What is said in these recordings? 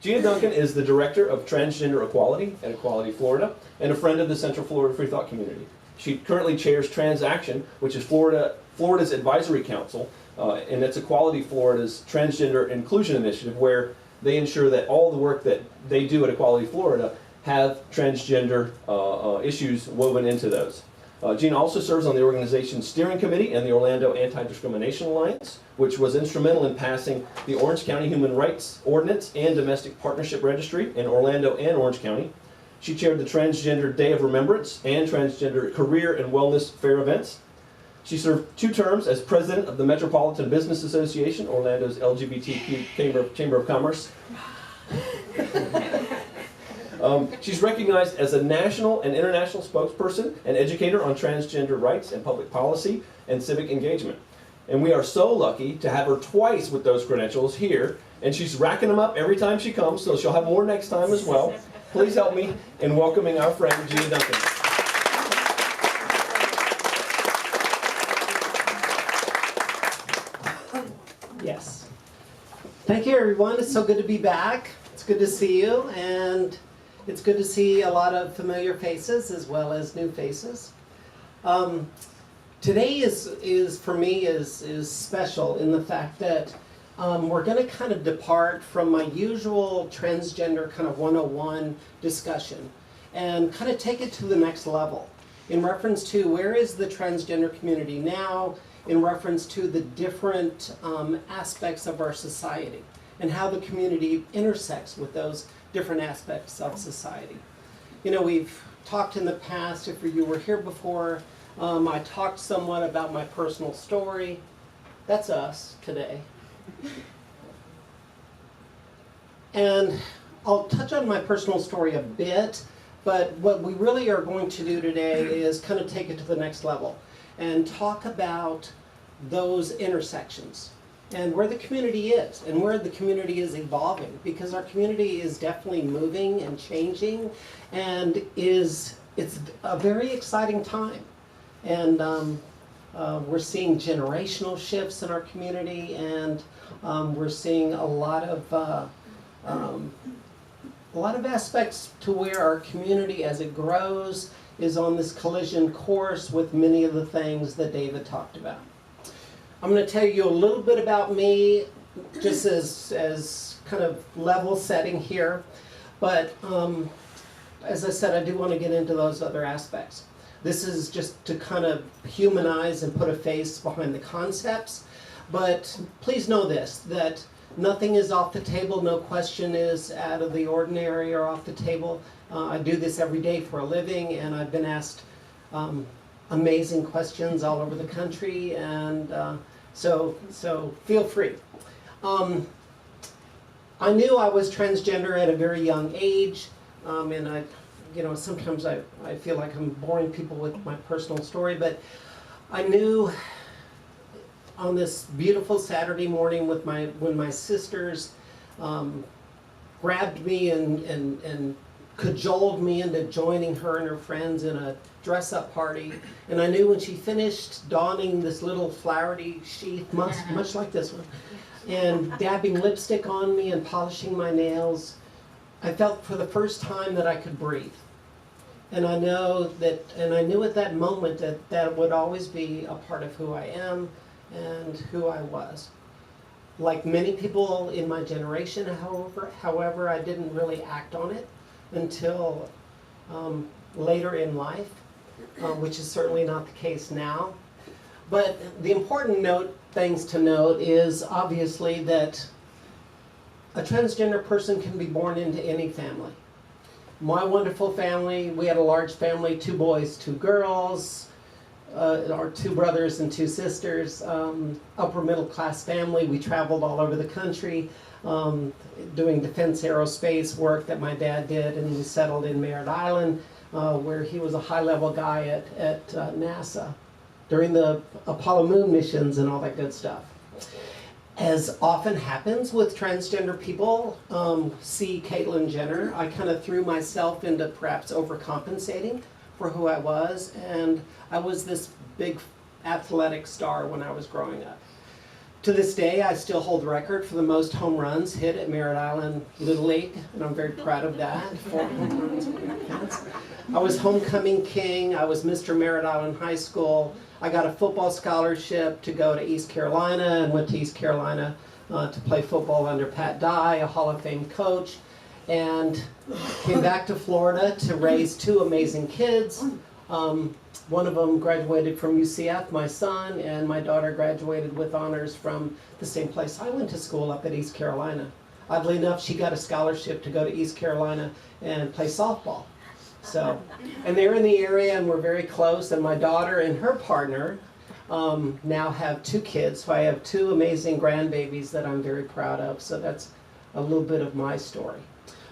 Gina Duncan is the Director of Transgender Equality at Equality Florida and a friend of the Central Florida Freethought community. She currently chairs Transaction, which is Florida's advisory council, and it's Equality Florida's Transgender Inclusion Initiative, where they ensure that all the work that they do at Equality Florida have transgender issues woven into those. Gina also serves on the organization's steering committee and the Orlando Anti-Discrimination Alliance, which was instrumental in passing the Orange County Human Rights Ordinance and Domestic Partnership Registry in Orlando and Orange County. She chaired the Transgender Day of Remembrance and Transgender Career and Wellness Fair events. She served 2 terms as president of the Metropolitan Business Association, Orlando's LGBT Chamber of Commerce. She's recognized as a national and international spokesperson and educator on transgender rights and public policy and civic engagement. And we are so lucky to have her twice with those credentials here, and she's racking them up every time she comes, so she'll have more next time as well. Please help me in welcoming our friend, Gina Duncan. Yes. Thank you, everyone. It's so good to be back. It's good to see you, and it's good to see a lot of familiar faces as well as new faces. Today is for me is special in the fact that we're going to kind of depart from my usual transgender kind of 101 discussion and kind of take it to the next level in reference to where is the transgender community now, in reference to the different aspects of our society and how the community intersects with those different aspects of society. You know, we've talked in the past, if you were here before, I talked somewhat about my personal story. That's us today. And I'll touch on my personal story a bit, but what we really are going to do today is kind of take it to the next level and talk about those intersections and where the community is and where the community is evolving, because our community is definitely moving and changing, and it's a very exciting time. And we're seeing generational shifts in our community, and we're seeing a lot of aspects to where our community, as it grows, is on this collision course with many of the things that David talked about. I'm going to tell you a little bit about me, just as kind of level setting here, but as I said, I do want to get into those other aspects. This is just to kind of humanize and put a face behind the concepts, but please know this, that nothing is off the table, no question is out of the ordinary or off the table. I do this every day for a living, and I've been asked amazing questions all over the country, and so feel free. I knew I was transgender at a very young age, and sometimes I feel like I'm boring people with my personal story, but I knew on this beautiful Saturday morning when my sisters grabbed me and cajoled me into joining her and her friends in a dress-up party, and I knew when she finished donning this little flowery sheath, much like this one, and dabbing lipstick on me and polishing my nails, I felt for the first time that I could breathe. And I knew at that moment that would always be a part of who I am and who I was. Like many people in my generation, however, I didn't really act on it until later in life, which is certainly not the case now. But the important things to note is obviously that a transgender person can be born into any family. My wonderful family, we had a large family, 2 boys, 2 girls, our 2 brothers and 2 sisters, upper middle class family. We traveled all over the country doing defense aerospace work that my dad did, and he settled in Merritt Island where he was a high-level guy at NASA during the Apollo moon missions and all that good stuff. As often happens with transgender people, see Caitlyn Jenner, I kind of threw myself into perhaps overcompensating for who I was, and I was this big athletic star when I was growing up. To this day, I still hold the record for the most home runs hit at Merritt Island Little League, and I'm very proud of that. 4 home runs. I was homecoming king. I was Mr. Merritt Island High School. I got a football scholarship to go to East Carolina and went to East Carolina to play football under Pat Dye, a Hall of Fame coach, and came back to Florida to raise 2 amazing kids. One of them graduated from UCF, my son, and my daughter graduated with honors from the same place I went to school up at East Carolina. Oddly enough, she got a scholarship to go to East Carolina and play softball. So, and they're in the area and we're very close, and my daughter and her partner now have 2 kids. So I have 2 amazing grandbabies that I'm very proud of. So that's a little bit of my story.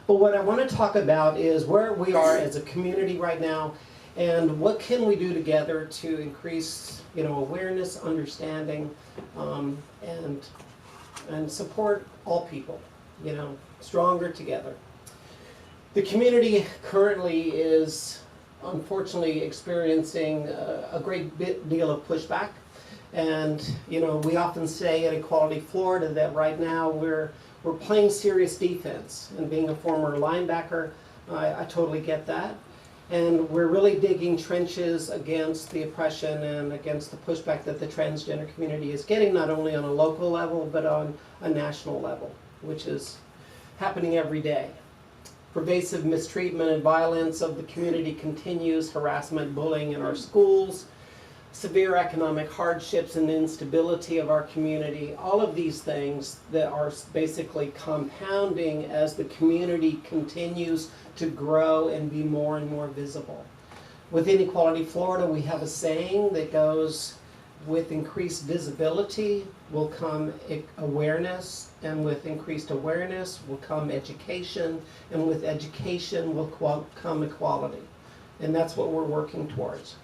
But what I want to talk about is where we are as a community right now, and what can we do together to increase, awareness, understanding, and support all people, stronger together. The community currently is unfortunately experiencing a great deal of pushback, and we often say at Equality Florida that right now we're playing serious defense. And being a former linebacker, I totally get that. And we're really digging trenches against the oppression and against the pushback that the transgender community is getting, not only on a local level, but on a national level, which is happening every day. Pervasive mistreatment and violence of the community continues, harassment, bullying in our schools, severe economic hardships and instability of our community, all of these things that are basically compounding as the community continues to grow and be more and more visible. Within Equality Florida, we have a saying that goes, with increased visibility will come awareness, and with increased awareness will come education, and with education will come equality. And that's what we're working towards.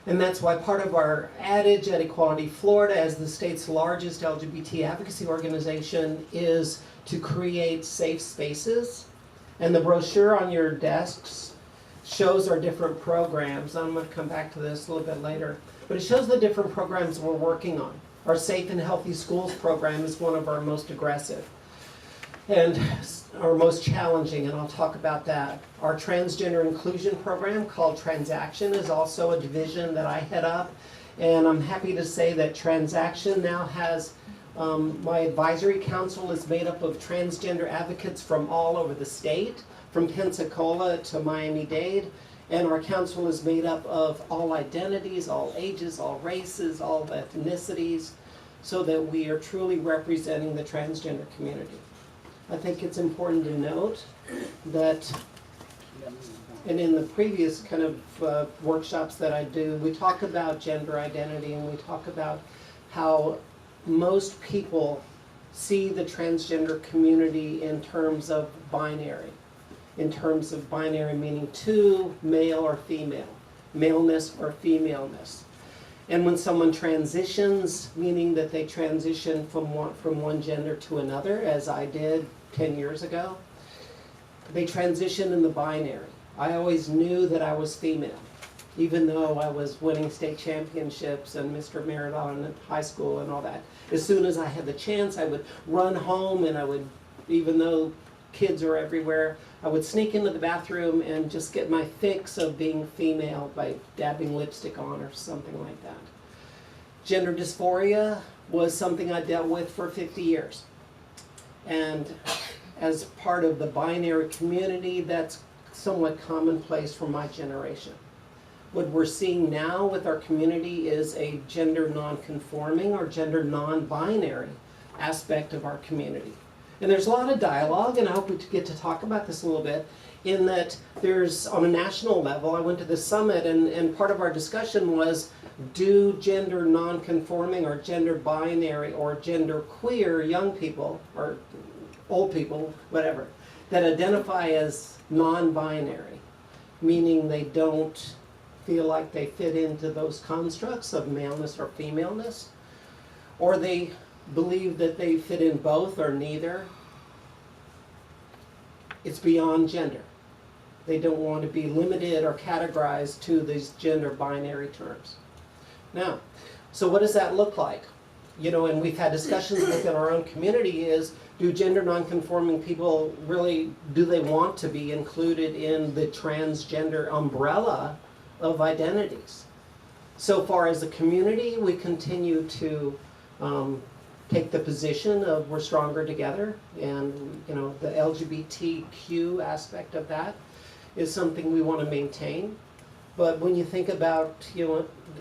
And that's why part of our adage at Equality Florida, as the state's largest LGBT advocacy organization, is to create safe spaces. And the brochure on your desks shows our different programs. I'm going to come back to this a little bit later. But it shows the different programs we're working on. Our Safe and Healthy Schools program is one of our most aggressive and our most challenging, and I'll talk about that. Our Transgender Inclusion program, called Transaction, is also a division that I head up, and I'm happy to say that Transaction now has, my advisory council is made up of transgender advocates from all over the state, from Pensacola to Miami-Dade, and our council is made up of all identities, all ages, all races, all ethnicities, so that we are truly representing the transgender community. I think it's important to note that, and in the previous kind of workshops that I do, we talk about gender identity, and we talk about how most people see the transgender community in terms of binary. In terms of binary meaning 2, male or female, maleness or femaleness. And when someone transitions, meaning that they transition from one gender to another, as I did 10 years ago, they transition in the binary. I always knew that I was female, even though I was winning state championships and Mr. Merritt Island High School and all that. As soon as I had the chance, I would run home, and I would, even though kids are everywhere, I would sneak into the bathroom and just get my fix of being female by dabbing lipstick on or something like that. Gender dysphoria was something I dealt with for 50 years. And as part of the binary community, that's somewhat commonplace for my generation. What we're seeing now with our community is a gender non-conforming or gender non-binary aspect of our community. And there's a lot of dialogue, and I hope we get to talk about this a little bit, in that there's, on a national level, I went to the summit, and part of our discussion was, do gender non-conforming or gender binary or gender queer young people, or old people, whatever, that identify as non-binary, meaning they don't feel like they fit into those constructs of maleness or femaleness, or they believe that they fit in both or neither. It's beyond gender. They don't want to be limited or categorized to these gender binary terms. Now, so what does that look like? and we've had discussions within our own community is, do gender nonconforming people really, do they want to be included in the transgender umbrella of identities? So far as a community, we continue to take the position of we're stronger together, and the LGBTQ aspect of that is something we want to maintain. But when you think about,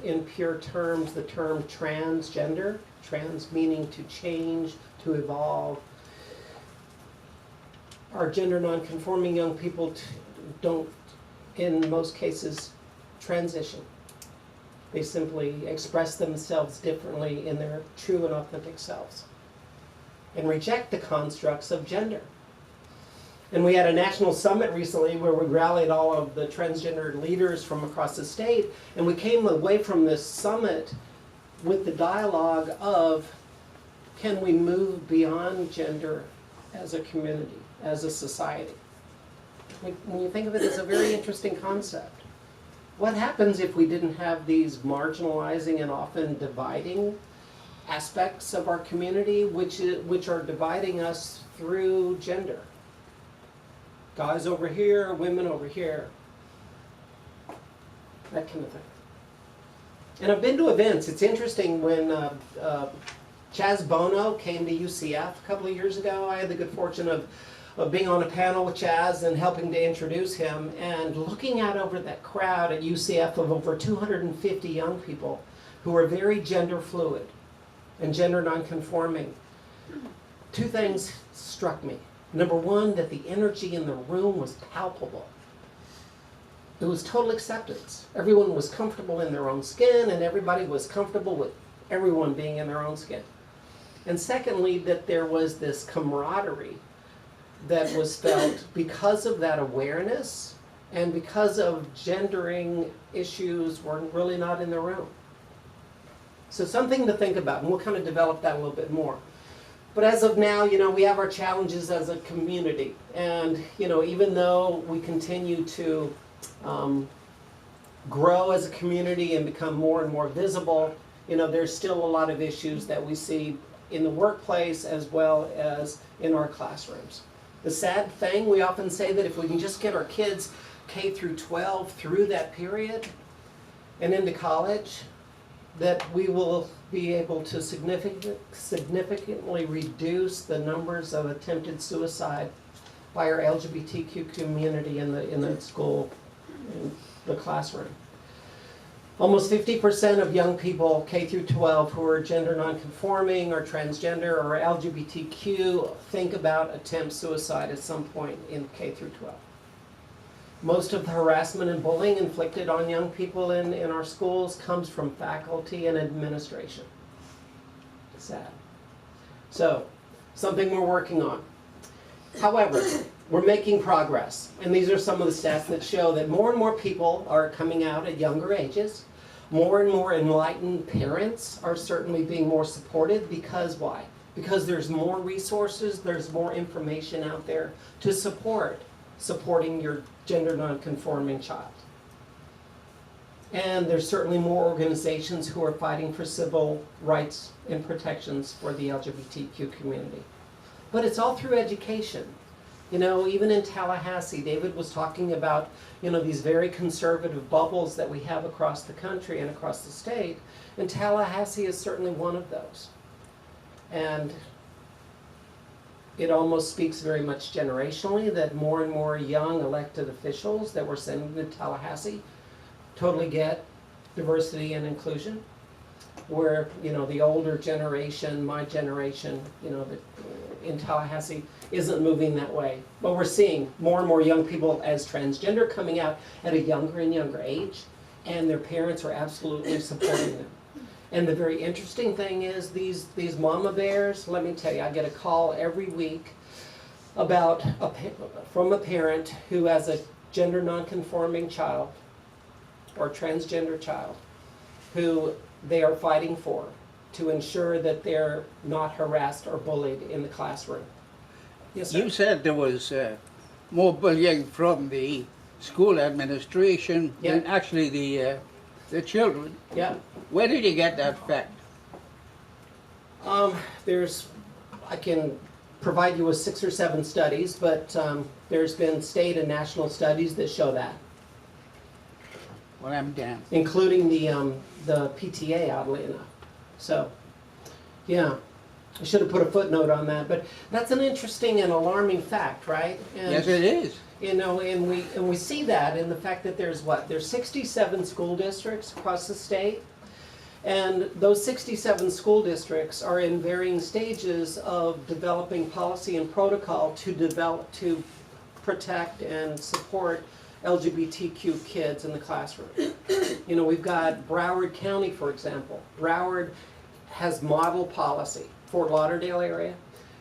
in pure terms, the term transgender, trans meaning to change, to evolve, our gender nonconforming young people don't, in most cases, transition. They simply express themselves differently in their true and authentic selves and reject the constructs of gender. And we had a national summit recently where we rallied all of the transgender leaders from across the state, and we came away from this summit with the dialogue of, can we move beyond gender as a community, as a society? When you think of it, it's a very interesting concept. What happens if we didn't have these marginalizing and often dividing aspects of our community, which are dividing us through gender? Guys over here, women over here. That kind of thing. And I've been to events. It's interesting when Chaz Bono came to UCF a couple of years ago. I had the good fortune of being on a panel with Chaz and helping to introduce him, and looking out over that crowd at UCF of over 250 young people who are very gender fluid and gender nonconforming. Two things struck me. Number one, that the energy in the room was palpable. It was total acceptance. Everyone was comfortable in their own skin, and everybody was comfortable with everyone being in their own skin. And secondly, that there was this camaraderie that was felt because of that awareness and because of gendering issues were really not in the room. So something to think about, and we'll kind of develop that a little bit more. But as of now, we have our challenges as a community. And, even though we continue to grow as a community and become more and more visible, there's still a lot of issues that we see in the workplace as well as in our classrooms. The sad thing, we often say that if we can just get our kids K through 12 through that period and into college, that we will be able to significantly reduce the numbers of attempted suicide by our LGBTQ community in the school, in the classroom. Almost 50% of young people K through 12 who are gender nonconforming or transgender or LGBTQ think about attempt suicide at some point in K through 12. Most of the harassment and bullying inflicted on young people in our schools comes from faculty and administration. Sad. So, something we're working on. However, we're making progress. And these are some of the stats that show that more and more people are coming out at younger ages. More and more enlightened parents are certainly being more supported. Because why? Because there's more resources, there's more information out there to supporting your gender nonconforming child. And there's certainly more organizations who are fighting for civil rights and protections for the LGBTQ community. But it's all through education. Even in Tallahassee, David was talking about, these very conservative bubbles that we have across the country and across the state, and Tallahassee is certainly one of those. And it almost speaks very much generationally that more and more young elected officials that we're sending to Tallahassee totally get diversity and inclusion, where the older generation, my generation, in Tallahassee isn't moving that way. But we're seeing more and more young people as transgender coming out at a younger and younger age, and their parents are absolutely supporting them. And the very interesting thing is these mama bears, let me tell you, I get a call every week from a parent who has a gender nonconforming child or transgender child who they are fighting for to ensure that they're not harassed or bullied in the classroom. Yes, sir. You said there was more bullying from the school administration than actually the children. Yeah. Where did you get that fact? I can provide you with 6 or 7 studies, but there's been state and national studies that show that, Well, I'm damned. including the PTA, oddly enough. So, yeah, I should have put a footnote on that, but that's an interesting and alarming fact, right? And, Yes, it is. you know, and we see that in the fact that there's 67 school districts across the state. And those 67 school districts are in varying stages of developing policy and protocol to protect and support LGBTQ kids in the classroom. You know, we've got Broward County, for example. Broward has model policy, Fort Lauderdale area.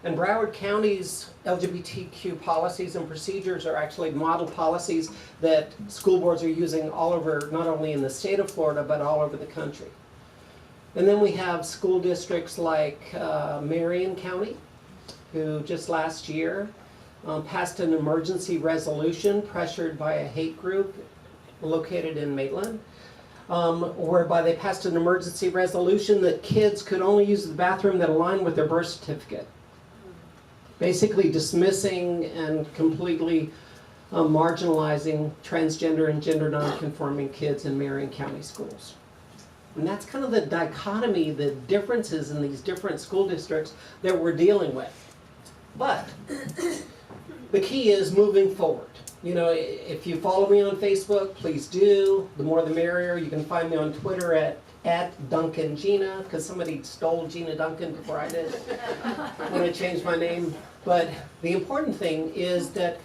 And Broward County's LGBTQ policies and procedures are actually model policies that school boards are using all over, not only in the state of Florida, but all over the country. And then we have school districts like Marion County, who just last year passed an emergency resolution pressured by a hate group located in Maitland, whereby they passed an emergency resolution that kids could only use the bathroom that aligned with their birth certificate. Basically dismissing and completely marginalizing transgender and gender nonconforming kids in Marion County schools. And that's kind of the dichotomy, the differences in these different school districts that we're dealing with. But the key is moving forward. You know, if you follow me on Facebook, please do. The more the merrier. You can find me on Twitter at Duncan Gina, because somebody stole Gina Duncan before I did when I changed my name. But the important thing is that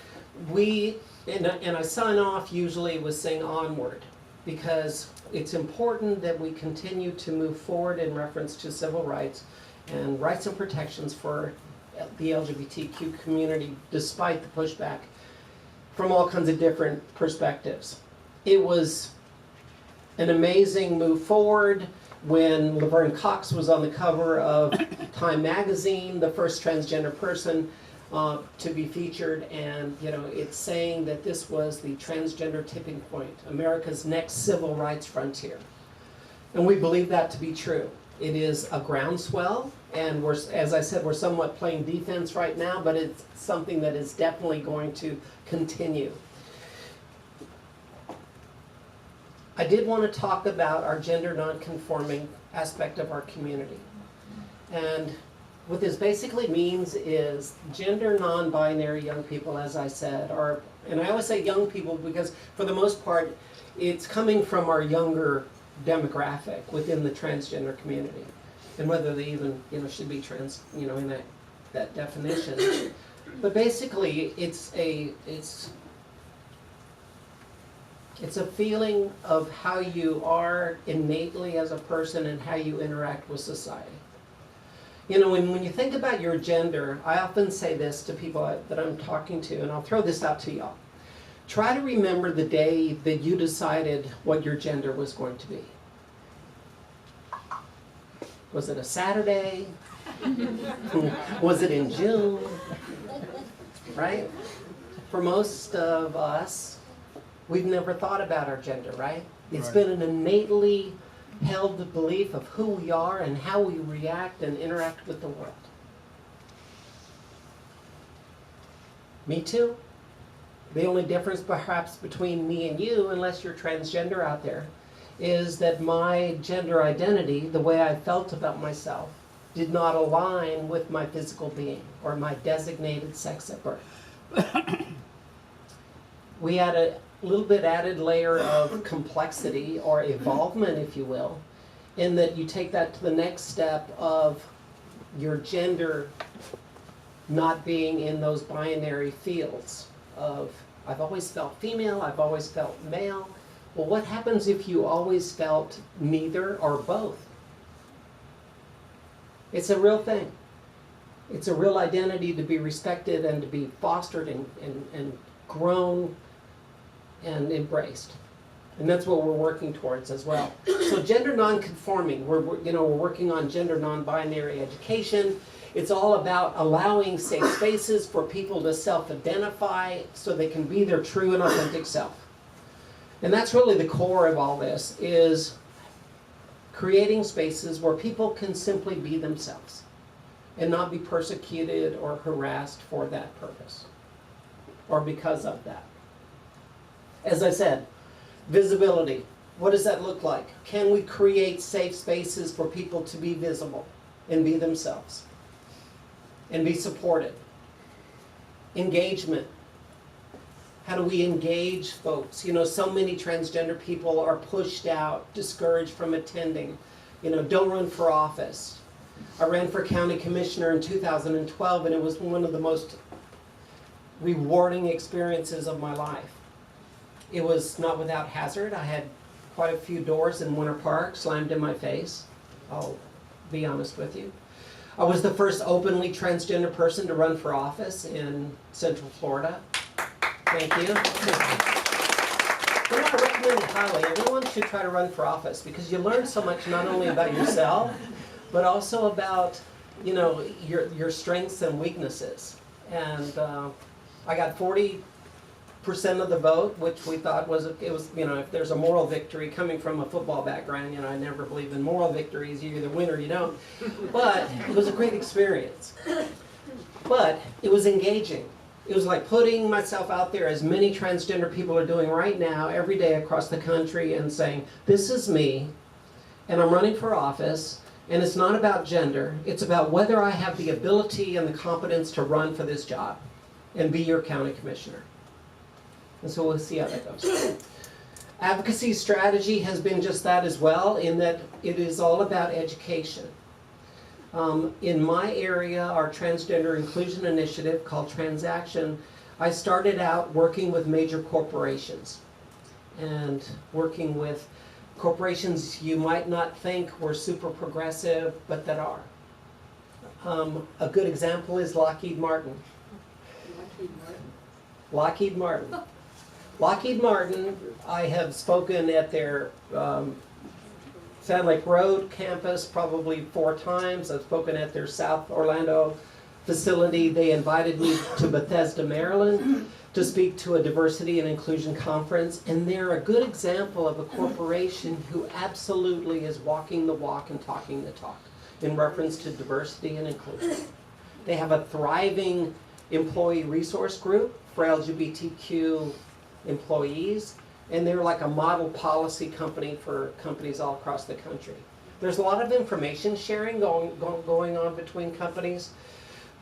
and I sign off usually with saying onward, because it's important that we continue to move forward in reference to civil rights and rights and protections for the LGBTQ community, despite the pushback from all kinds of different perspectives. It was an amazing move forward when Laverne Cox was on the cover of Time magazine, the first transgender person to be featured, and you know, it's saying that this was the transgender tipping point, America's next civil rights frontier. And we believe that to be true. It is a groundswell, and we're, as I said, we're somewhat playing defense right now, but it's something that is definitely going to continue. I did want to talk about our gender nonconforming aspect of our community. And what this basically means is gender non-binary young people, as I said, are, and I always say young people because for the most part, it's coming from our younger demographic within the transgender community. And whether they even, you know, should be trans, you know, in that definition. But basically, it's a feeling of how you are innately as a person and how you interact with society. You know, when you think about your gender, I often say this to people that I'm talking to, and I'll throw this out to y'all. Try to remember the day that you decided what your gender was going to be. Was it a Saturday? Was it in June? Right? For most of us, we've never thought about our gender, right? It's been an innately held belief of who we are and how we react and interact with the world. Me too. The only difference perhaps between me and you, unless you're transgender out there, is that my gender identity, the way I felt about myself, did not align with my physical being or my designated sex at birth. We had a little bit added layer of complexity or evolvement, if you will, in that you take that to the next step of your gender not being in those binary fields of I've always felt female, I've always felt male. Well, what happens if you always felt neither or both? It's a real thing. It's a real identity to be respected and to be fostered and grown and embraced. And that's what we're working towards as well. So gender nonconforming, we're working on gender non-binary education. It's all about allowing safe spaces for people to self-identify so they can be their true and authentic self. And that's really the core of all this, is creating spaces where people can simply be themselves. and not be persecuted or harassed for that purpose or because of that. As I said, visibility. What does that look like? Can we create safe spaces for people to be visible and be themselves and be supported? Engagement. How do we engage folks? You know, so many transgender people are pushed out, discouraged from attending. You know, don't run for office. I ran for county commissioner in 2012, and it was one of the most rewarding experiences of my life. It was not without hazard. I had quite a few doors in Winter Park slammed in my face. I'll be honest with you. I was the first openly transgender person to run for office in Central Florida. Thank you. Well, I recommend it highly. Everyone should try to run for office because you learn so much not only about yourself, but also about, you know, your strengths and weaknesses. And I got 40% of the vote, which we thought was, you know, if there's a moral victory coming from a football background, you know, I never believe in moral victories. You either win or you don't. But it was a great experience. But it was engaging. It was like putting myself out there, as many transgender people are doing right now, every day across the country, and saying, this is me, and I'm running for office, and it's not about gender. It's about whether I have the ability and the competence to run for this job and be your county commissioner. And so we'll see how that goes. Advocacy strategy has been just that as well, in that it is all about education. In my area, our Transgender Inclusion Initiative called Transaction, I started out working with major corporations and working with corporations you might not think were super progressive, but that are. A good example is Lockheed Martin. Lockheed Martin. Lockheed Martin, I have spoken at their Sand Lake Road campus probably 4 times. I've spoken at their South Orlando facility. They invited me to Bethesda, Maryland to speak to a diversity and inclusion conference. And they're a good example of a corporation who absolutely is walking the walk and talking the talk in reference to diversity and inclusion. They have a thriving employee resource group for LGBTQ employees. And they're like a model policy company for companies all across the country. There's a lot of information sharing going on between companies,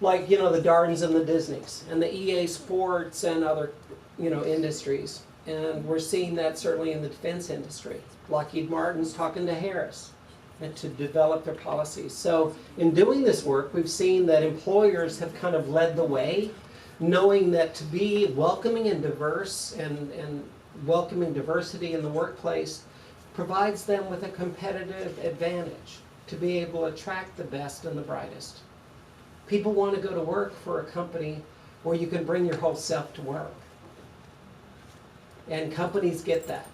like, you know, the Dardens and the Disneys, and the EA Sports and other, you know, industries. And we're seeing that certainly in the defense industry. Lockheed Martin's talking to Harris and to develop their policies. So in doing this work, we've seen that employers have kind of led the way, knowing that to be welcoming and diverse and welcoming diversity in the workplace provides them with a competitive advantage to be able to attract the best and the brightest. People want to go to work for a company where you can bring your whole self to work. And companies get that.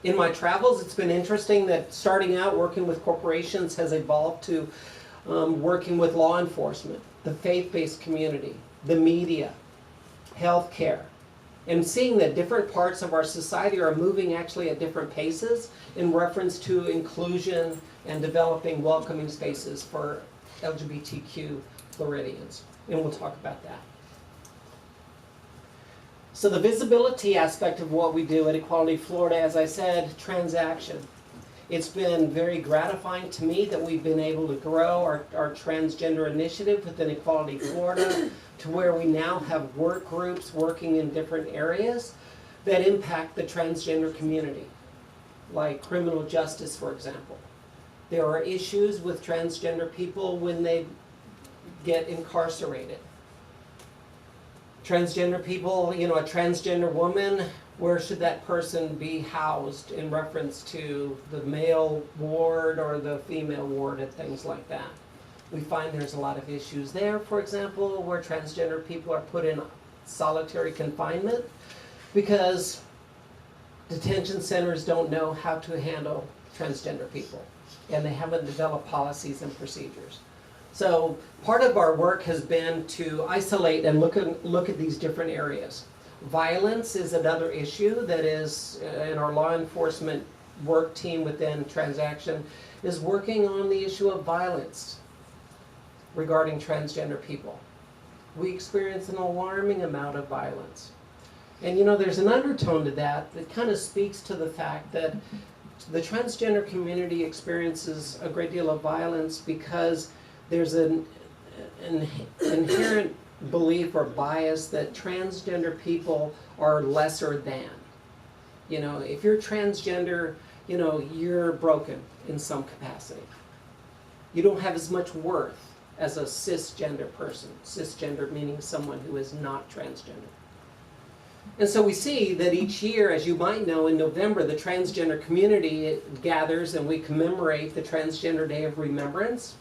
In my travels, it's been interesting that starting out working with corporations has evolved to working with law enforcement, the faith-based community, the media, healthcare, and seeing that different parts of our society are moving actually at different paces in reference to inclusion and developing welcoming spaces for LGBTQ Floridians. And we'll talk about that. So the visibility aspect of what we do at Equality Florida, as I said, transaction. It's been very gratifying to me that we've been able to grow our transgender initiative within Equality Florida to where we now have work groups working in different areas that impact the transgender community, like criminal justice, for example. There are issues with transgender people when they get incarcerated. Transgender people, you know, a transgender woman, where should that person be housed in reference to the male ward or the female ward and things like that. We find there's a lot of issues there, for example, where transgender people are put in solitary confinement because detention centers don't know how to handle transgender people, and they haven't developed policies and procedures. So part of our work has been to isolate and look at these different areas. Violence is another issue that is in our law enforcement work team within Transaction is working on the issue of violence regarding transgender people. We experience an alarming amount of violence. And you know, there's an undertone to that that kind of speaks to the fact that the transgender community experiences a great deal of violence because there's an inherent belief or bias that transgender people are lesser than. You know, if you're transgender, you know, you're broken in some capacity. You don't have as much worth as a cisgender person. Cisgender meaning someone who is not transgender. And so we see that each year, as you might know, in November, the transgender community gathers and we commemorate the Transgender Day of Remembrance.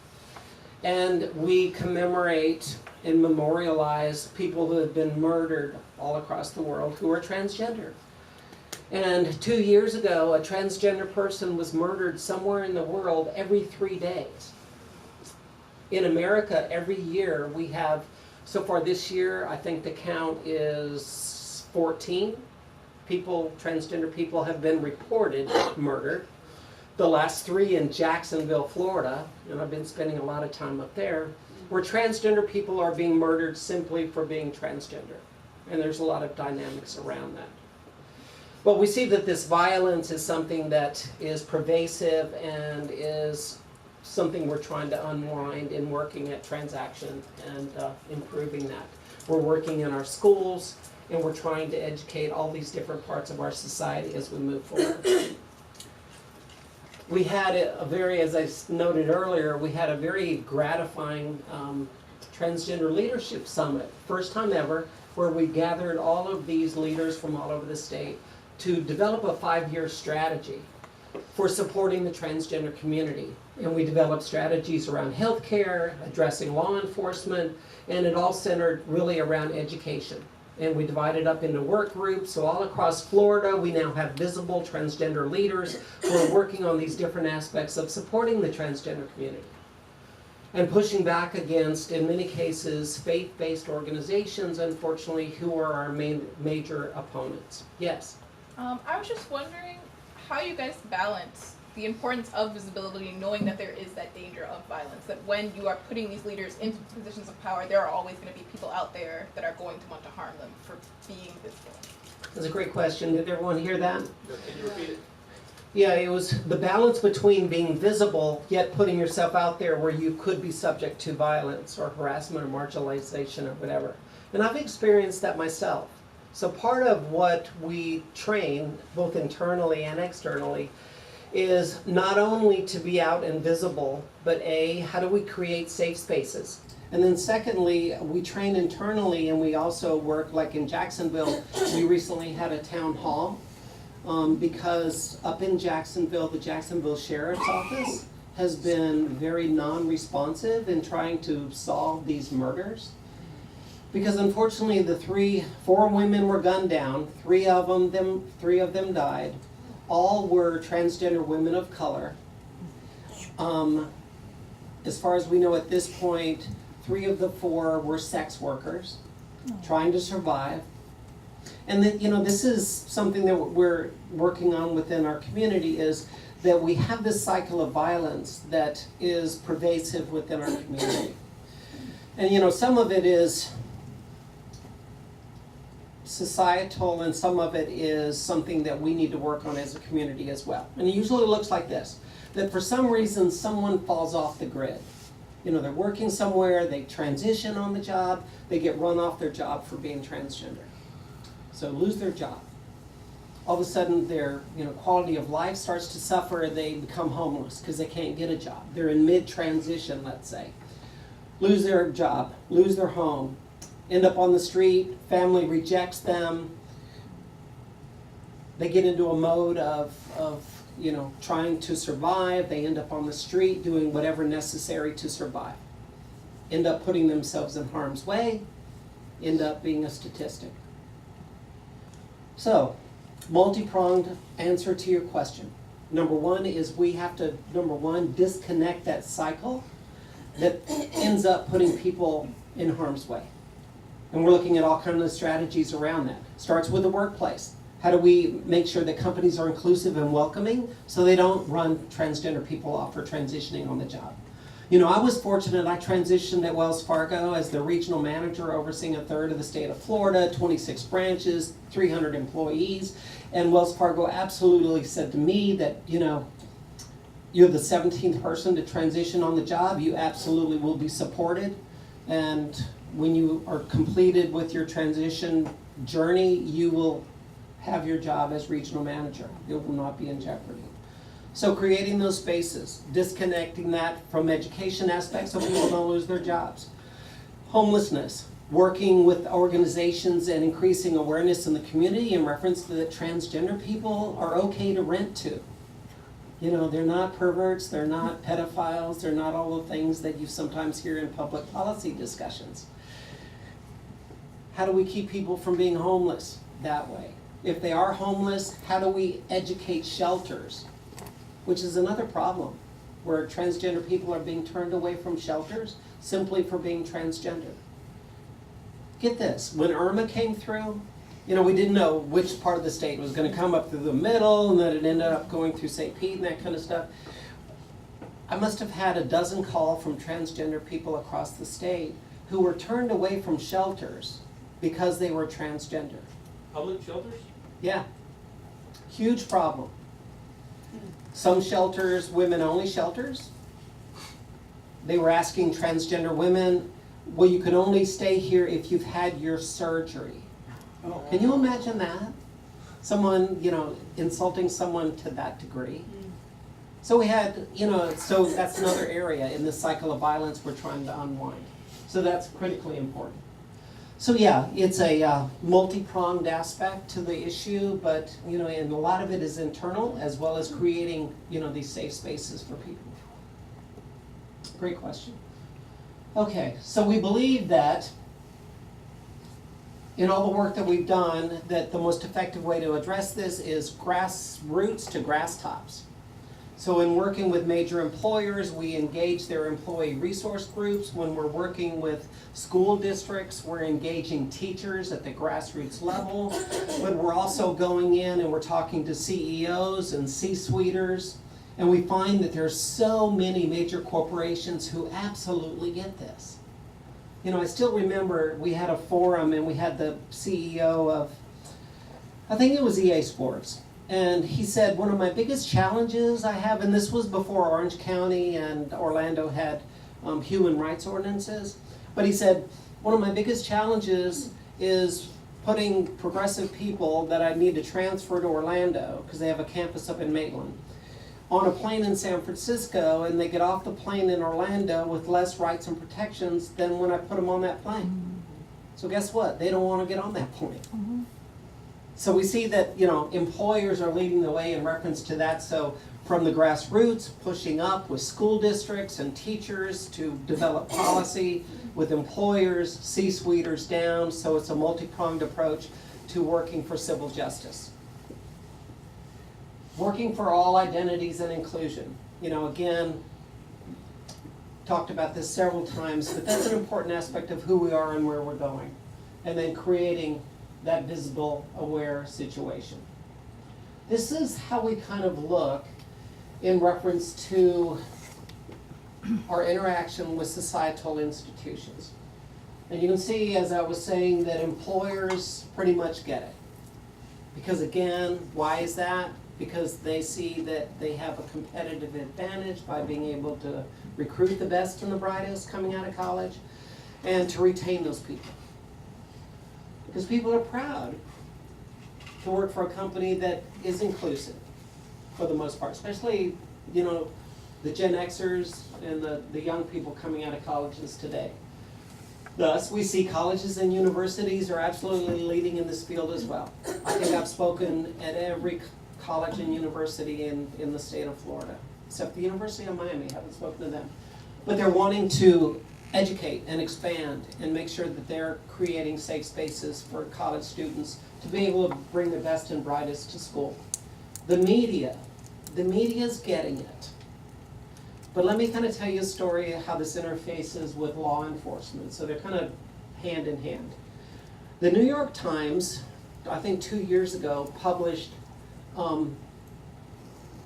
And we commemorate and memorialize people who have been murdered all across the world who are transgender. And 2 years ago, a transgender person was murdered somewhere in the world every 3 days. In America, every year we have, so far this year, I think the count is 14 people, transgender people, have been reported murdered. The last 3 in Jacksonville, Florida, and I've been spending a lot of time up there, where transgender people are being murdered simply for being transgender. And there's a lot of dynamics around that. But we see that this violence is something that is pervasive and is something we're trying to unwind in working at Transaction and improving that. We're working in our schools and we're trying to educate all these different parts of our society as we move forward. We had a very, as I noted earlier, we had a very gratifying Transgender Leadership Summit, first time ever, where we gathered all of these leaders from all over the state to develop a 5-year strategy for supporting the transgender community. And we developed strategies around healthcare, addressing law enforcement, and it all centered really around education. And we divided up into work groups. So all across Florida, we now have visible transgender leaders who are working on these different aspects of supporting the transgender community and pushing back against, in many cases, faith-based organizations, unfortunately, who are our major opponents. Yes? I was just wondering how you guys balance the importance of visibility, knowing that there is that danger of violence, that when you are putting these leaders into positions of power, there are always going to be people out there that are going to want to harm them for being visible. That's a great question. Did everyone hear that? Can you repeat it? Yeah, it was the balance between being visible, yet putting yourself out there where you could be subject to violence or harassment or marginalization or whatever. And I've experienced that myself. So part of what we train, both internally and externally, is not only to be out and visible, but how do we create safe spaces? And then secondly, we train internally and we also work, like in Jacksonville, we recently had a town hall because up in Jacksonville, the Jacksonville Sheriff's Office has been very non-responsive in trying to solve these murders. Because unfortunately the 4 women were gunned down, 3 of them died. All were transgender women of color. As far as we know at this point, 3 of the 4 were sex workers trying to survive. And then, you know, this is something that we're working on within our community, is that we have this cycle of violence that is pervasive within our community. And, you know, some of it is societal and some of it is something that we need to work on as a community as well. And it usually looks like this, that for some reason someone falls off the grid. You know, they're working somewhere, they transition on the job, they get run off their job for being transgender. So lose their job. All of a sudden their quality of life starts to suffer, they become homeless because they can't get a job. They're in mid-transition, let's say. Lose their job, lose their home, end up on the street, family rejects them. They get into a mode of trying to survive. They end up on the street doing whatever necessary to survive. End up putting themselves in harm's way, end up being a statistic. So, multi-pronged answer to your question. Number one is we have to, disconnect that cycle that ends up putting people in harm's way. And we're looking at all kinds of strategies around that. Starts with the workplace. How do we make sure that companies are inclusive and welcoming so they don't run transgender people off for transitioning on the job? You know, I was fortunate, I transitioned at Wells Fargo as the regional manager overseeing a third of the state of Florida, 26 branches, 300 employees. And Wells Fargo absolutely said to me that, you know, you're the 17th person to transition on the job, you absolutely will be supported. And when you are completed with your transition journey, you will have your job as regional manager. It will not be in jeopardy. So creating those spaces, disconnecting that from education aspects so people don't lose their jobs. Homelessness, working with organizations and increasing awareness in the community in reference to that transgender people are okay to rent to. You know, they're not perverts, they're not pedophiles, they're not all the things that you sometimes hear in public policy discussions. How do we keep people from being homeless that way? If they are homeless, how do we educate shelters? Which is another problem, where transgender people are being turned away from shelters simply for being transgender. Get this, when Irma came through, you know, we didn't know which part of the state was going to come up through the middle, and then it ended up going through St. Pete and that kind of stuff. I must have had a dozen calls from transgender people across the state who were turned away from shelters because they were transgender. Public shelters? Yeah, huge problem. Some shelters, women-only shelters, they were asking transgender women, well, you can only stay here if you've had your surgery. Can you imagine that? Someone, you know, insulting someone to that degree. So we had, you know, so that's another area in this cycle of violence we're trying to unwind. So that's critically important. So yeah, it's a multi-pronged aspect to the issue, but, you know, and a lot of it is internal as well as creating, you know, these safe spaces for people. Great question. Okay, so we believe that in all the work that we've done, that the most effective way to address this is grassroots to grass tops. So in working with major employers, we engage their employee resource groups. When we're working with school districts, we're engaging teachers at the grassroots level. But we're also going in and we're talking to CEOs and C-suiters. And we find that there's so many major corporations who absolutely get this. You know, I still remember we had a forum and we had the CEO of, I think it was EA Sports. And he said, one of my biggest challenges I have, and this was before Orange County and Orlando had human rights ordinances, but he said, one of my biggest challenges is putting progressive people that I need to transfer to Orlando, because they have a campus up in Maitland, on a plane in San Francisco, and they get off the plane in Orlando with less rights and protections than when I put them on that plane. So guess what? They don't want to get on that plane. So we see that, you know, employers are leading the way in reference to that. So from the grassroots, pushing up with school districts and teachers to develop policy, with employers, C-suiters down. So it's a multi-pronged approach to working for civil justice. Working for all identities and inclusion. You know, again, talked about this several times, but that's an important aspect of who we are and where we're going. And then creating that visible, aware situation. This is how we kind of look in reference to our interaction with societal institutions. And you can see, as I was saying, that employers pretty much get it. Because again, why is that? Because they see that they have a competitive advantage by being able to recruit the best and the brightest coming out of college and to retain those people. Because people are proud to work for a company that is inclusive for the most part, especially, you know, the Gen Xers and the young people coming out of colleges today. Thus, we see colleges and universities are absolutely leading in this field as well. I think I've spoken at every college and university in the state of Florida, except the University of Miami. I haven't spoken to them. But they're wanting to educate and expand and make sure that they're creating safe spaces for college students to be able to bring the best and brightest to school. The media's getting it. But let me kind of tell you a story of how this interfaces with law enforcement. So they're kind of hand in hand. The New York Times, I think 2 years ago, published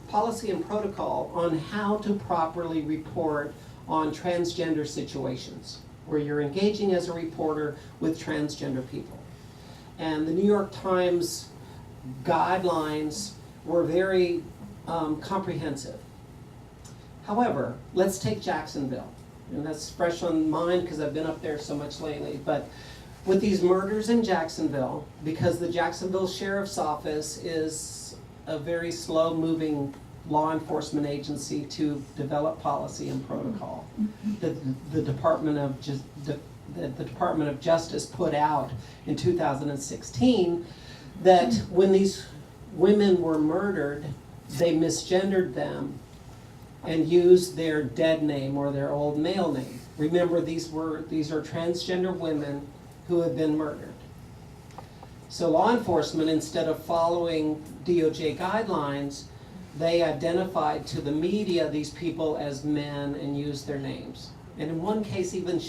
policy and protocol on how to properly report on transgender situations, where you're engaging as a reporter with transgender people. And the New York Times guidelines were very comprehensive. However, let's take Jacksonville. And that's fresh on mind because I've been up there so much lately. But with these murders in Jacksonville, because the Jacksonville Sheriff's Office is a very slow-moving law enforcement agency to develop policy and protocol, the Department of Justice put out in 2016 that when these women were murdered, they misgendered them and used their dead name or their old male name. Remember, these are transgender women who have been murdered. So law enforcement, instead of following DOJ guidelines, they identified to the media these people as men and used their names. And in one case even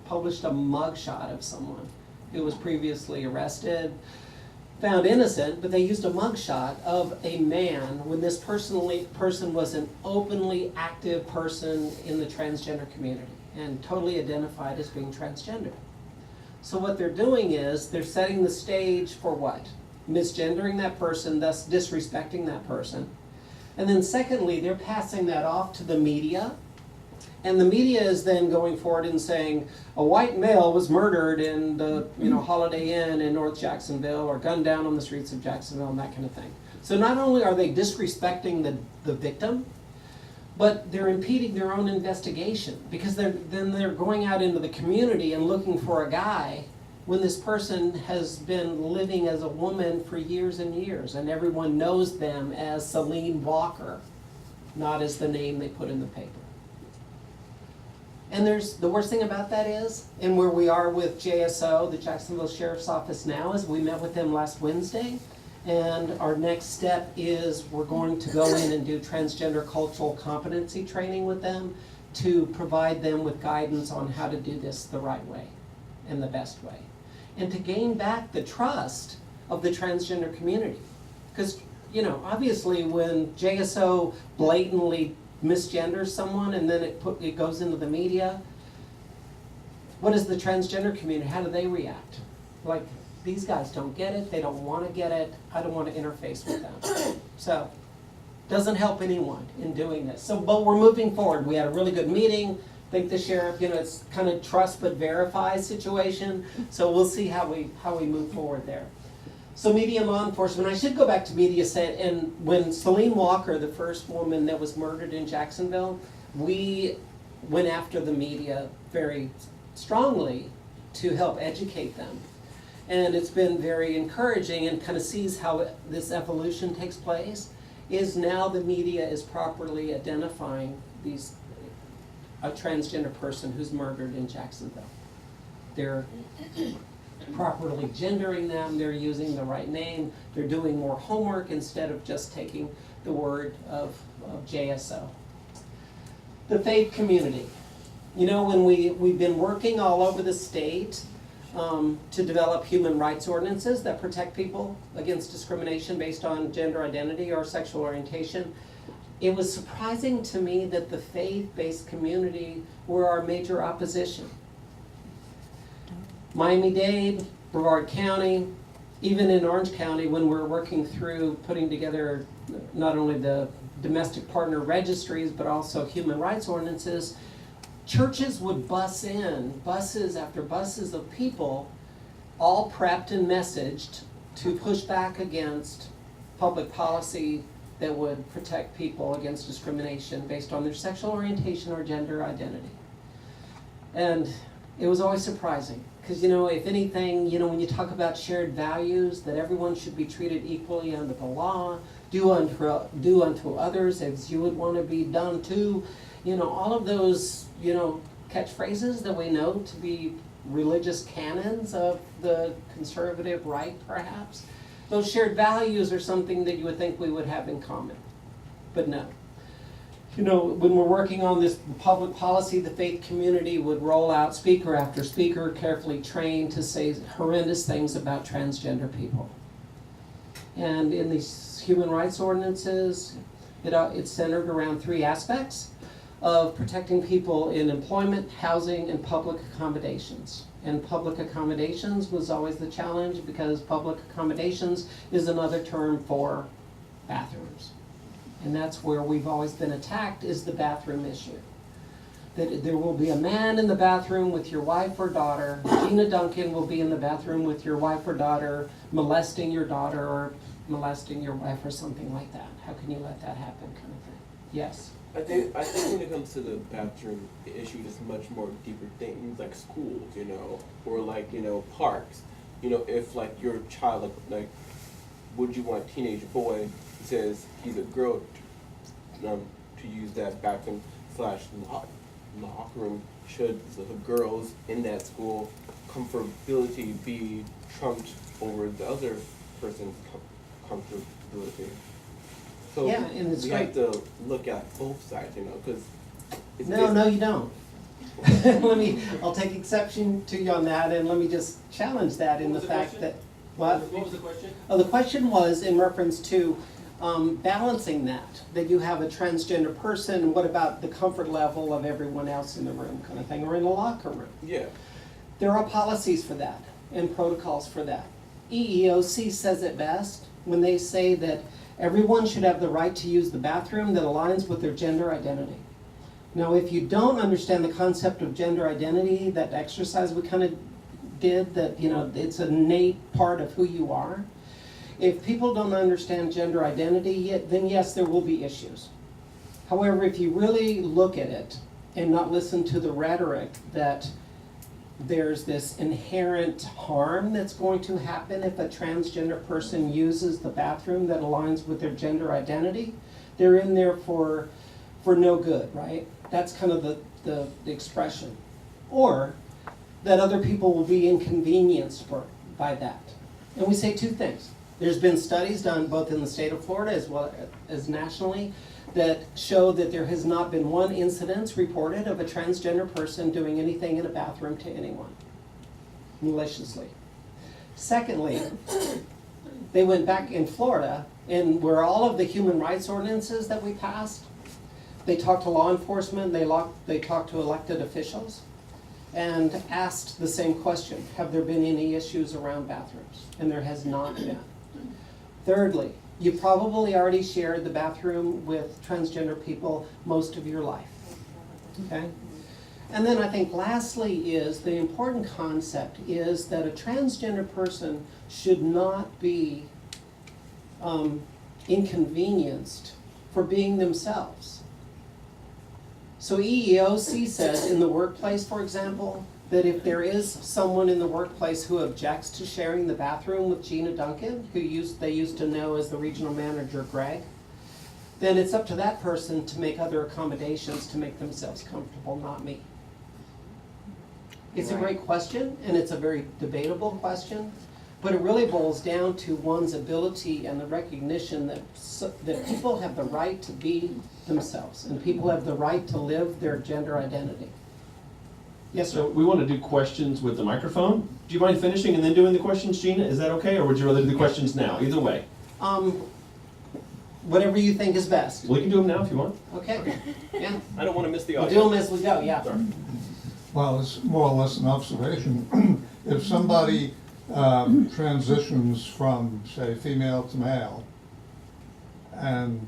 published a mugshot of someone who was previously arrested, found innocent, but they used a mugshot of a man when this person was an openly active person in the transgender community and totally identified as being transgender. So what they're doing is they're setting the stage for what? Misgendering that person, thus disrespecting that person. And then secondly, they're passing that off to the media. And the media is then going forward and saying, a white male was murdered in the Holiday Inn in North Jacksonville, or gunned down on the streets of Jacksonville, and that kind of thing. So not only are they disrespecting the victim, but they're impeding their own investigation, because they're going out into the community and looking for a guy when this person has been living as a woman for years and years, and everyone knows them as Celine Walker, not as the name they put in the paper. And the worst thing about that is, and where we are with JSO, the Jacksonville Sheriff's Office now, is we met with them last Wednesday, and our next step is we're going to go in and do transgender cultural competency training with them to provide them with guidance on how to do this the right way and the best way, and to gain back the trust of the transgender community. Because, obviously when JSO blatantly misgenders someone and then it goes into the media, what is the transgender community? How do they react? Like, these guys don't get it, they don't want to get it, I don't want to interface with them. So, doesn't help anyone in doing this. So, but we're moving forward. We had a really good meeting. I think the sheriff, it's kind of trust but verify situation. So we'll see how we move forward there. So media and law enforcement, I should go back to media, and when Celine Walker, the first woman that was murdered in Jacksonville, we went after the media very strongly to help educate them. And it's been very encouraging, and kind of sees how this evolution takes place, is now the media is properly identifying a transgender person who's murdered in Jacksonville. They're properly gendering them, they're using the right name, they're doing more homework instead of just taking the word of JSO. The faith community. When we've been working all over the state to develop human rights ordinances that protect people against discrimination based on gender identity or sexual orientation, it was surprising to me that the faith-based community were our major opposition. Miami-Dade, Brevard County, even in Orange County, when we're working through putting together not only the domestic partner registries, but also human rights ordinances, churches would bus in, buses after buses of people, all prepped and messaged to push back against public policy that would protect people against discrimination based on their sexual orientation or gender identity. And it was always surprising. Because, if anything, when you talk about shared values, that everyone should be treated equally under the law, do unto others as you would want to be done to, all of those, catchphrases that we know to be religious canons of the conservative right, perhaps. Those shared values are something that you would think we would have in common, but no. When we're working on this public policy, the faith community would roll out speaker after speaker, carefully trained to say horrendous things about transgender people. And in these human rights ordinances, it's centered around three aspects. of protecting people in employment, housing, and public accommodations. And public accommodations was always the challenge because public accommodations is another term for bathrooms. And that's where we've always been attacked, is the bathroom issue. That there will be a man in the bathroom with your wife or daughter. Gina Duncan will be in the bathroom with your wife or daughter, molesting your daughter or molesting your wife or something like that. How can you let that happen, kind of thing? Yes. I think when it comes to the bathroom issue, it's much more deeper things like schools, you know, or like, you know, parks. You know, if like your child, like would you want a teenage boy who says he's a girl to use that bathroom / locker room? Should the girls in that school comfortability be trumped over the other person's comfortability? So Yeah, and it's we great. have to look at both sides, you know, because No, you don't. I'll take exception to you on that, and let me just challenge that in the fact that, what? What was the question? Oh, the question was in reference to balancing that you have a transgender person, and what about the comfort level of everyone else in the room, kind of thing, or in a locker room? Yeah. There are policies for that and protocols for that. EEOC says it best when they say that everyone should have the right to use the bathroom that aligns with their gender identity. Now, if you don't understand the concept of gender identity, that exercise we kind of did, that, you know, it's an innate part of who you are. If people don't understand gender identity yet, then yes, there will be issues. However, if you really look at it and not listen to the rhetoric that there's this inherent harm that's going to happen if a transgender person uses the bathroom that aligns with their gender identity, they're in there for no good, right? That's kind of the expression. Or that other people will be inconvenienced by that. And we say two things. There's been studies done both in the state of Florida as well as nationally that show that there has not been one incidence reported of a transgender person doing anything in a bathroom to anyone, maliciously. Secondly, they went back in Florida, and where all of the human rights ordinances that we passed, they talked to law enforcement, they talked to elected officials, and asked the same question: have there been any issues around bathrooms? And there has not been. Thirdly, you probably already shared the bathroom with transgender people most of your life, okay? And then I think lastly is the important concept is that a transgender person should not be inconvenienced for being themselves. So EEOC says in the workplace, for example, that if there is someone in the workplace who objects to sharing the bathroom with Gina Duncan, who they used to know as the regional manager Greg, then it's up to that person to make other accommodations to make themselves comfortable, not me. It's a great question, and it's a very debatable question, but it really boils down to one's ability and the recognition that people have the right to be themselves, and people have the right to live their gender identity. Yes, So sir. we want to do questions with the microphone. Do you mind finishing and then doing the questions, Gina? Is that okay, or would you rather do the questions now? Either way. Whatever you think is best. We can do them now if you want. Okay, yeah. I don't want to miss the We'll audience. do them as we go, yeah. Sorry. Well, it's more or less an observation. If somebody transitions from, say, female to male, and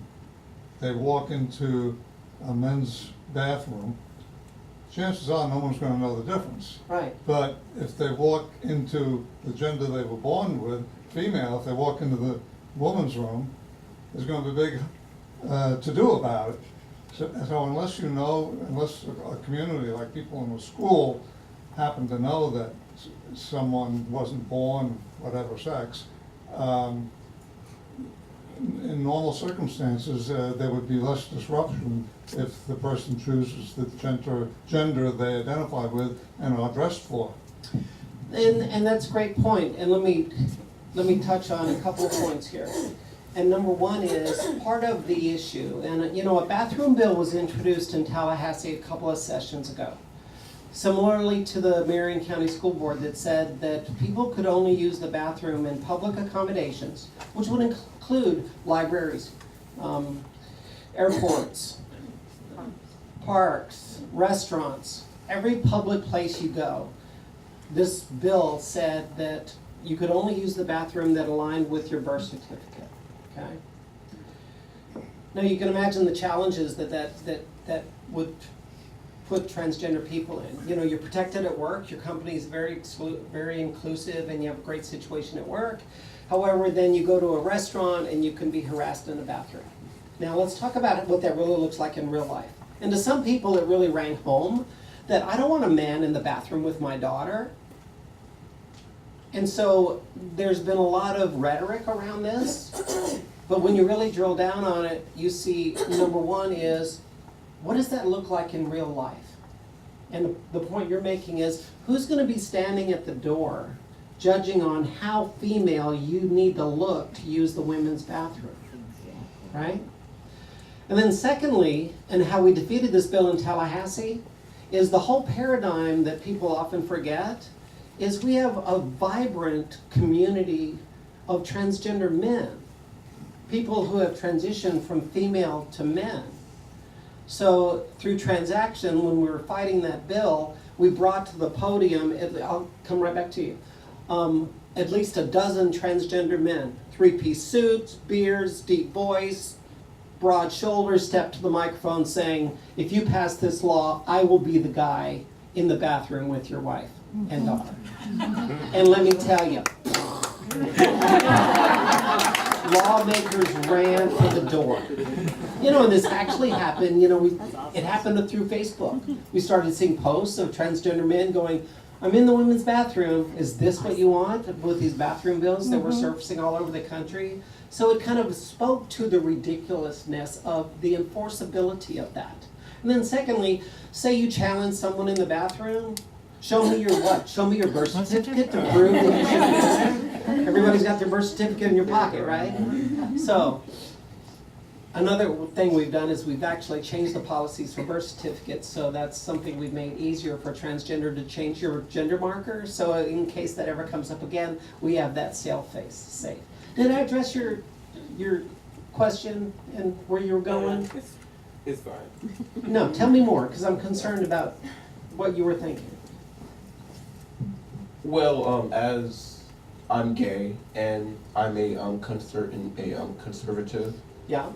they walk into a men's bathroom, chances are no one's going to know the difference. Right, But if they walk into the gender they were born with, female, if they walk into the woman's room, there's going to be big to-do about it. So unless you know, unless a community, like people in a school, happen to know that someone wasn't born whatever sex, in normal circumstances, there would be less disruption if the person chooses the gender they identify with and are dressed for. and that's a great point, and let me touch on a couple of points here. And number one is part of the issue, and you know, a bathroom bill was introduced in Tallahassee a couple of sessions ago. Similarly to the Marion County School Board that said that people could only use the bathroom in public accommodations, which would include libraries, airports, parks, restaurants, every public place you go. This bill said that you could only use the bathroom that aligned with your birth certificate, okay? Now you can imagine the challenges that would put transgender people in. You know, you're protected at work, your company is very inclusive, and you have a great situation at work. However, then you go to a restaurant and you can be harassed in the bathroom. Now let's talk about what that really looks like in real life. And to some people it really rang home that I don't want a man in the bathroom with my daughter. And so there's been a lot of rhetoric around this, but when you really drill down on it, you see, number one is, what does that look like in real life? And the point you're making is, who's going to be standing at the door judging on how female you need to look to use the women's bathroom, right? And then secondly, and how we defeated this bill in Tallahassee, is the whole paradigm that people often forget is we have a vibrant community of transgender men, people who have transitioned from female to men. So through transaction, when we were fighting that bill, we brought to the podium, I'll come right back to you, at least a dozen transgender men, three-piece suits, beards, deep voice, broad shoulders, step to the microphone saying, if you pass this law, I will be the guy in the bathroom with your wife and daughter. And let me tell you, lawmakers ran for the door. You know, and this actually happened, you know, it happened through Facebook. We started seeing posts of transgender men going, I'm in the women's bathroom, is this what you want? With these bathroom bills that were surfacing all over the country. So it kind of spoke to the ridiculousness of the enforceability of that. And then secondly, say you challenge someone in the bathroom, show me your what? Show me your birth certificate to prove that you should be there. Everybody's got their birth certificate in your pocket, right? So, another thing we've done is we've actually changed the policies for birth certificates, so that's something we've made easier for transgender to change your gender marker, so in case that ever comes up again, we have that safe. Did I address your question and where you were going? It's fine. No, tell me more, because I'm concerned about what you were thinking. Well, as I'm gay and I'm a conservative. Yeah.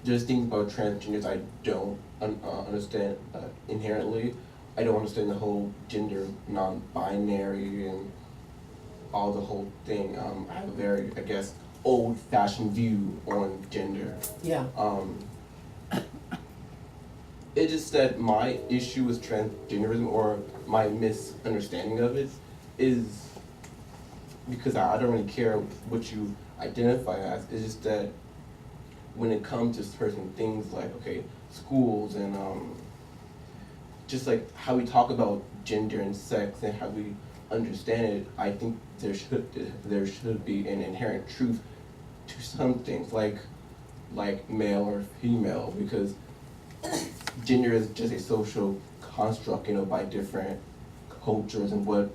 Just thinking about transgenders, I don't understand inherently. I don't understand the whole gender non-binary and all the whole thing. I have a very, I guess, old-fashioned view on gender. Yeah. It's just that my issue with transgenderism, or my misunderstanding of it, is because I don't really care what you identify as. It's just that when it comes to certain things like, okay, schools and just like how we talk about gender and sex and how we understand it, I think there should be an inherent truth to some things like male or female, because gender is just a social construct, you know, by different cultures and what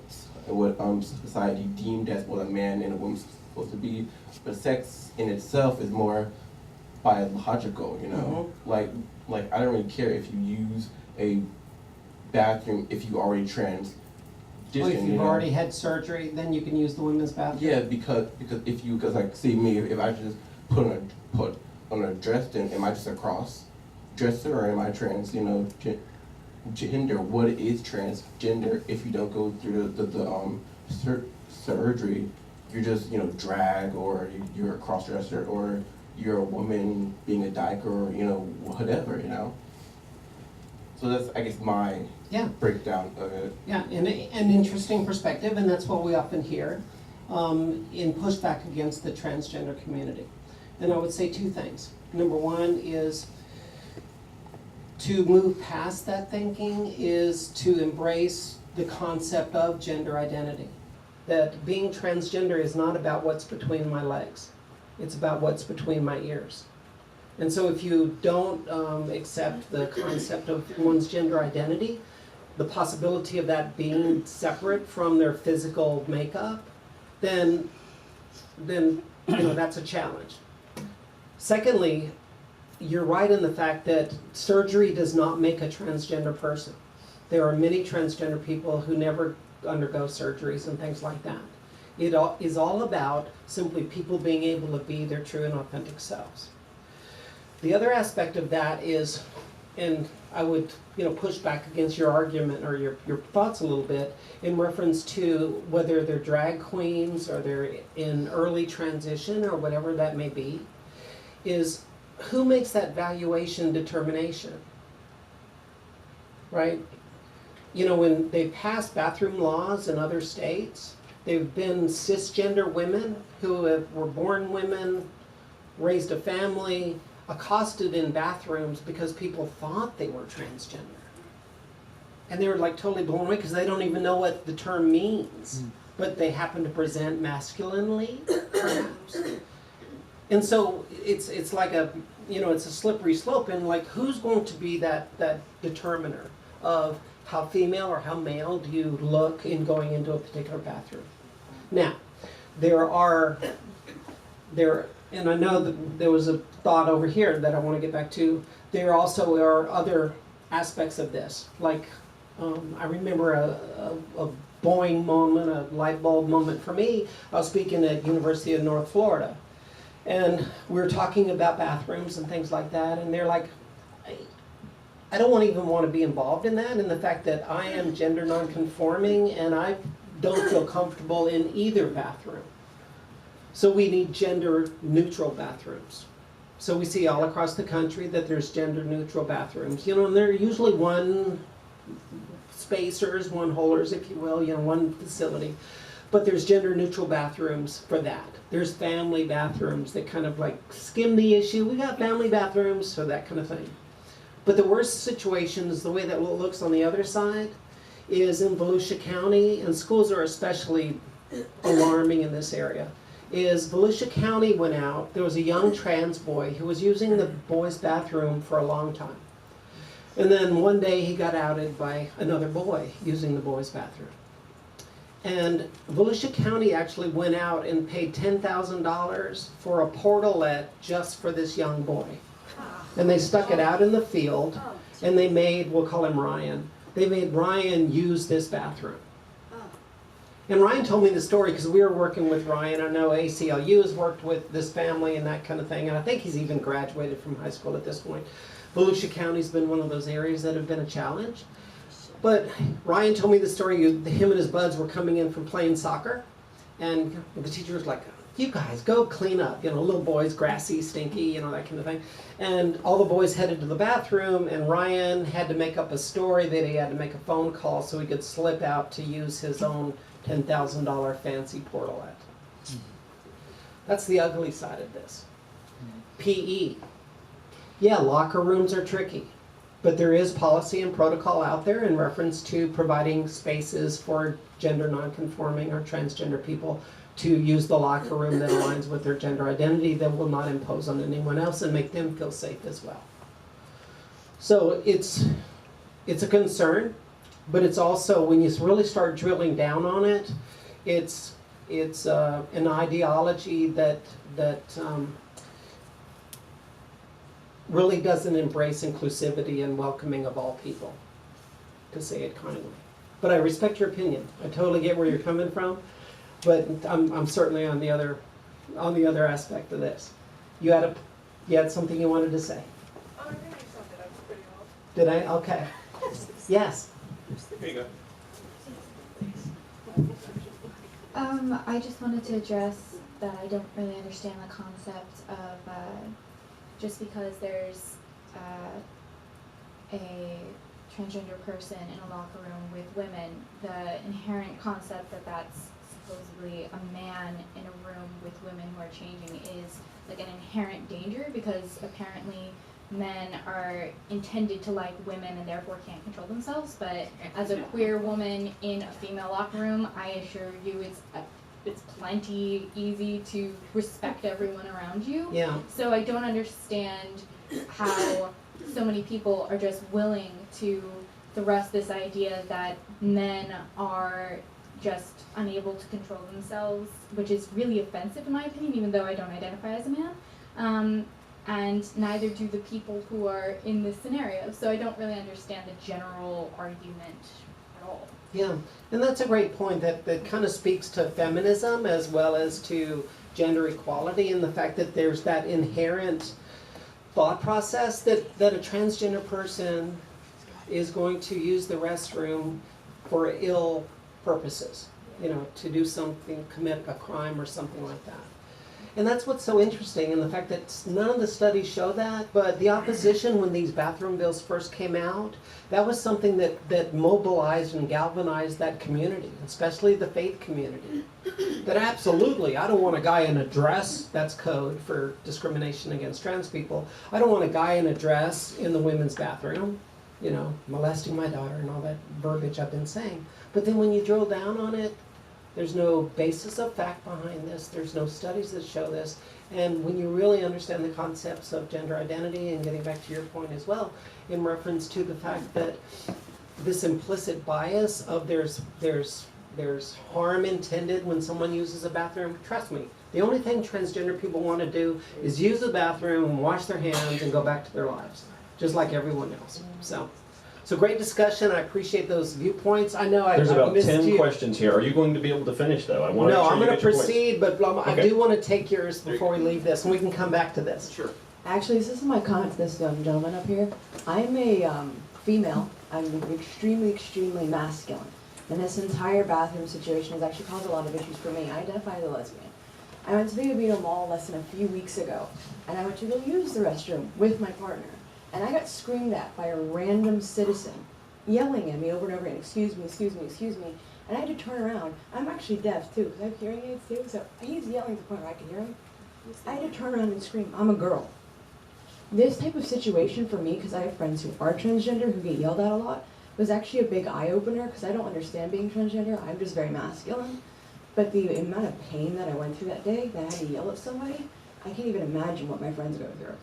society deemed as what a man and a woman's supposed to be. But sex in itself is more biological, you know. Like I don't really care if you use a bathroom if you already transitioned. Well, if you've already had surgery, then you can use the women's bathroom. Yeah, because like, see me, if I just put on a dress, then am I just a cross dresser, or am I trans? You know, gender. What is transgender if you don't go through the surgery? You're just, you know, drag, or you're a cross dresser, or you're a woman being a dyke, or, you know, whatever, you know. So that's, I guess, my breakdown of it. Yeah, and an interesting perspective, and that's what we often hear in pushback against the transgender community. And I would say two things. Number one is to move past that thinking is to embrace the concept of gender identity. That being transgender is not about what's between my legs. It's about what's between my ears. And so if you don't accept the concept of one's gender identity, the possibility of that being separate from their physical makeup, then you know, that's a challenge. Secondly, you're right in the fact that surgery does not make a transgender person. There are many transgender people who never undergo surgeries and things like that. It is all about simply people being able to be their true and authentic selves. The other aspect of that is, and I would push back against your argument or your thoughts a little bit in reference to whether they're drag queens or they're in early transition or whatever that may be, is who makes that valuation determination, right? When they pass bathroom laws in other states, they've been cisgender women who were born women, raised a family, accosted in bathrooms because people thought they were transgender. And they were like totally blown away because they don't even know what the term means. But they happen to present masculinely, perhaps. And so it's like it's a slippery slope, and like who's going to be that determiner of how female or how male do you look in going into a particular bathroom. Now, and I know that there was a thought over here that I want to get back to. There also are other aspects of this. Like, I remember a boing moment, a light bulb moment for me. I was speaking at University of North Florida. And we were talking about bathrooms and things like that. And they're like, I don't even want to be involved in that. And the fact that I am gender nonconforming and I don't feel comfortable in either bathroom. So we need gender neutral bathrooms. So we see all across the country that there's gender neutral bathrooms. And they're usually one spacers, one holers, if you will, one facility. But there's gender neutral bathrooms for that. There's family bathrooms that kind of like skim the issue. We got family bathrooms, so that kind of thing. But the worst situation is the way that it looks on the other side is in Volusia County, and schools are especially alarming in this area, is Volusia County went out, there was a young trans boy who was using the boys' bathroom for a long time. And then one day he got outed by another boy using the boys' bathroom. And Volusia County actually went out and paid $10,000 for a portalette just for this young boy. And they stuck it out in the field, and they made, we'll call him Ryan, they made Ryan use this bathroom. And Ryan told me the story because we were working with Ryan. I know ACLU has worked with this family and that kind of thing, and I think he's even graduated from high school at this point. Volusia County's been one of those areas that have been a challenge. But Ryan told me the story, him and his buds were coming in from playing soccer, and the teacher was like, you guys go clean up, little boys, grassy, stinky, that kind of thing. And all the boys headed to the bathroom, and Ryan had to make up a story that he had to make a phone call so he could slip out to use his own $10,000 fancy portalette. That's the ugly side of this. PE. Yeah, locker rooms are tricky, but there is policy and protocol out there in reference to providing spaces for gender nonconforming or transgender people to use the locker room that aligns with their gender identity that will not impose on anyone else and make them feel safe as well. So it's a concern, but it's also, when you really start drilling down on it, it's an ideology that really doesn't embrace inclusivity and welcoming of all people, to say it kindly. But I respect your opinion. I totally get where you're coming from, but I'm certainly on the other aspect of this. You had something you wanted to say. Oh, I think I summed it up pretty well. Did I? Okay. Yes. Here you go. I just wanted to address that I don't really understand the concept of just because there's a transgender person in a locker room with women, the inherent concept that that's supposedly a man in a room with women who are changing is like an inherent danger, because apparently men are intended to like women and therefore can't control themselves. But as a queer woman in a female locker room, I assure you it's plenty easy to respect everyone around you. Yeah. So I don't understand how so many people are just willing to thrust this idea that men are just unable to control themselves, which is really offensive in my opinion, even though I don't identify as a man. and neither do the people who are in this scenario. So I don't really understand the general argument at all. Yeah, and that's a great point that kind of speaks to feminism as well as to gender equality, and the fact that there's that inherent thought process that a transgender person is going to use the restroom for ill purposes, to do something, commit a crime or something like that. And that's what's so interesting, and the fact that none of the studies show that, but the opposition when these bathroom bills first came out, that was something that mobilized and galvanized that community, especially the faith community. That absolutely, I don't want a guy in a dress, that's code for discrimination against trans people. I don't want a guy in a dress in the women's bathroom, molesting my daughter and all that verbiage I've been saying. But then when you drill down on it, there's no basis of fact behind this. There's no studies that show this. And when you really understand the concepts of gender identity, and getting back to your point as well, in reference to the fact that this implicit bias of there's harm intended when someone uses a bathroom, trust me, the only thing transgender people want to do is use the bathroom, wash their hands, and go back to their lives, just like everyone else. So great discussion. I appreciate those viewpoints. I know There's I about missed 10 you. questions here. Are you going to be able to finish though? I want to No, make sure I'm you going get to your points. proceed, but I Okay. do want to take yours before we leave this, and we can come back to this. Sure. Actually, this is my comment to this gentleman up here. I'm a female. I'm extremely, extremely masculine. And this entire bathroom situation has actually caused a lot of issues for me. I identify as a lesbian. I went to the Oviedo Mall less than a few weeks ago, and I went to go use the restroom with my partner. And I got screamed at by a random citizen, yelling at me over and over again, excuse me, excuse me, excuse me. And I had to turn around. I'm actually deaf too, because I have hearing aids too, so he's yelling to the point where I can hear him. I had to turn around and scream, I'm a girl. This type of situation for me, because I have friends who are transgender who get yelled at a lot, was actually a big eye-opener, because I don't understand being transgender. I'm just very masculine. But the amount of pain that I went through that day, that I had to yell at somebody, I can't even imagine what my friends go through.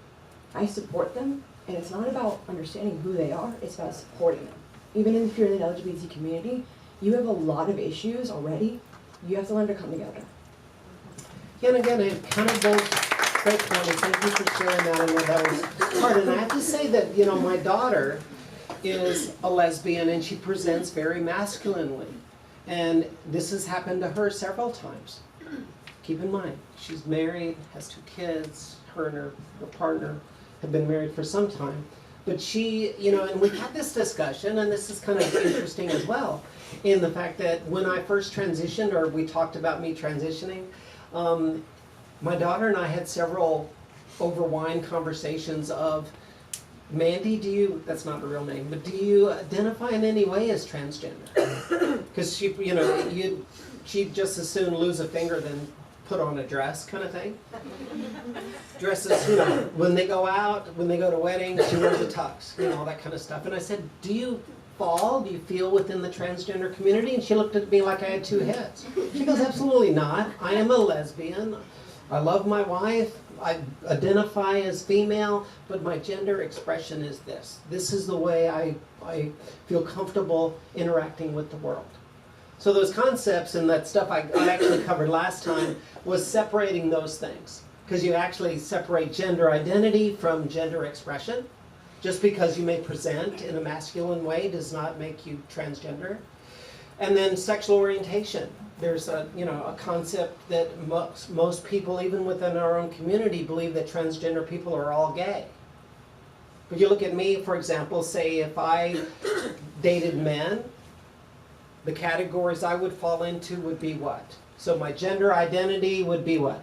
I support them, and it's not about understanding who they are, it's about supporting them. Even if you're in the LGBT community, you have a lot of issues already. You have to learn to come together. And again, it kind of goes, great point, and thank you for sharing that. I know that was hard, and I have to say that, my daughter is a lesbian, and she presents very masculinely. And this has happened to her several times. Keep in mind, she's married, has 2 kids, her and her partner have been married for some time. But she, and we've had this discussion, and this is kind of interesting as well, in the fact that when I first transitioned, or we talked about me transitioning, my daughter and I had several over wine conversations of, Mandy, that's not the real name, but do you identify in any way as transgender? Because she'd just as soon lose a finger than put on a dress kind of thing. Dresses, when they go out, when they go to weddings, she wears a tux, all that kind of stuff. And I said, do you feel within the transgender community? And she looked at me like I had 2 heads. She goes, absolutely not. I am a lesbian. I love my wife. I identify as female, but my gender expression is this. This is the way I feel comfortable interacting with the world. So those concepts and that stuff I actually covered last time was separating those things. Because you actually separate gender identity from gender expression. Just because you may present in a masculine way does not make you transgender. And then sexual orientation. There's a concept that most people, even within our own community, believe that transgender people are all gay. But you look at me, for example, say if I dated men, the categories I would fall into would be what? So my gender identity would be what?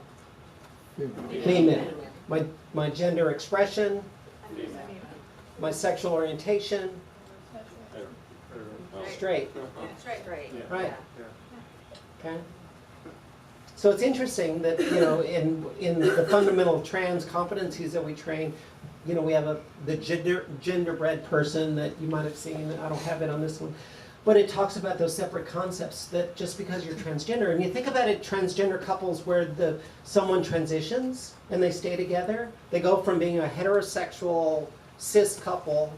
Female. My gender expression, my sexual orientation, straight. Right. Right. Okay. So it's interesting that in the fundamental trans competencies that we train, we have the genderbread person that you might have seen. I don't have it on this one, but it talks about those separate concepts that just because you're transgender, and you think about it, transgender couples where someone transitions and they stay together, they go from being a heterosexual cis couple,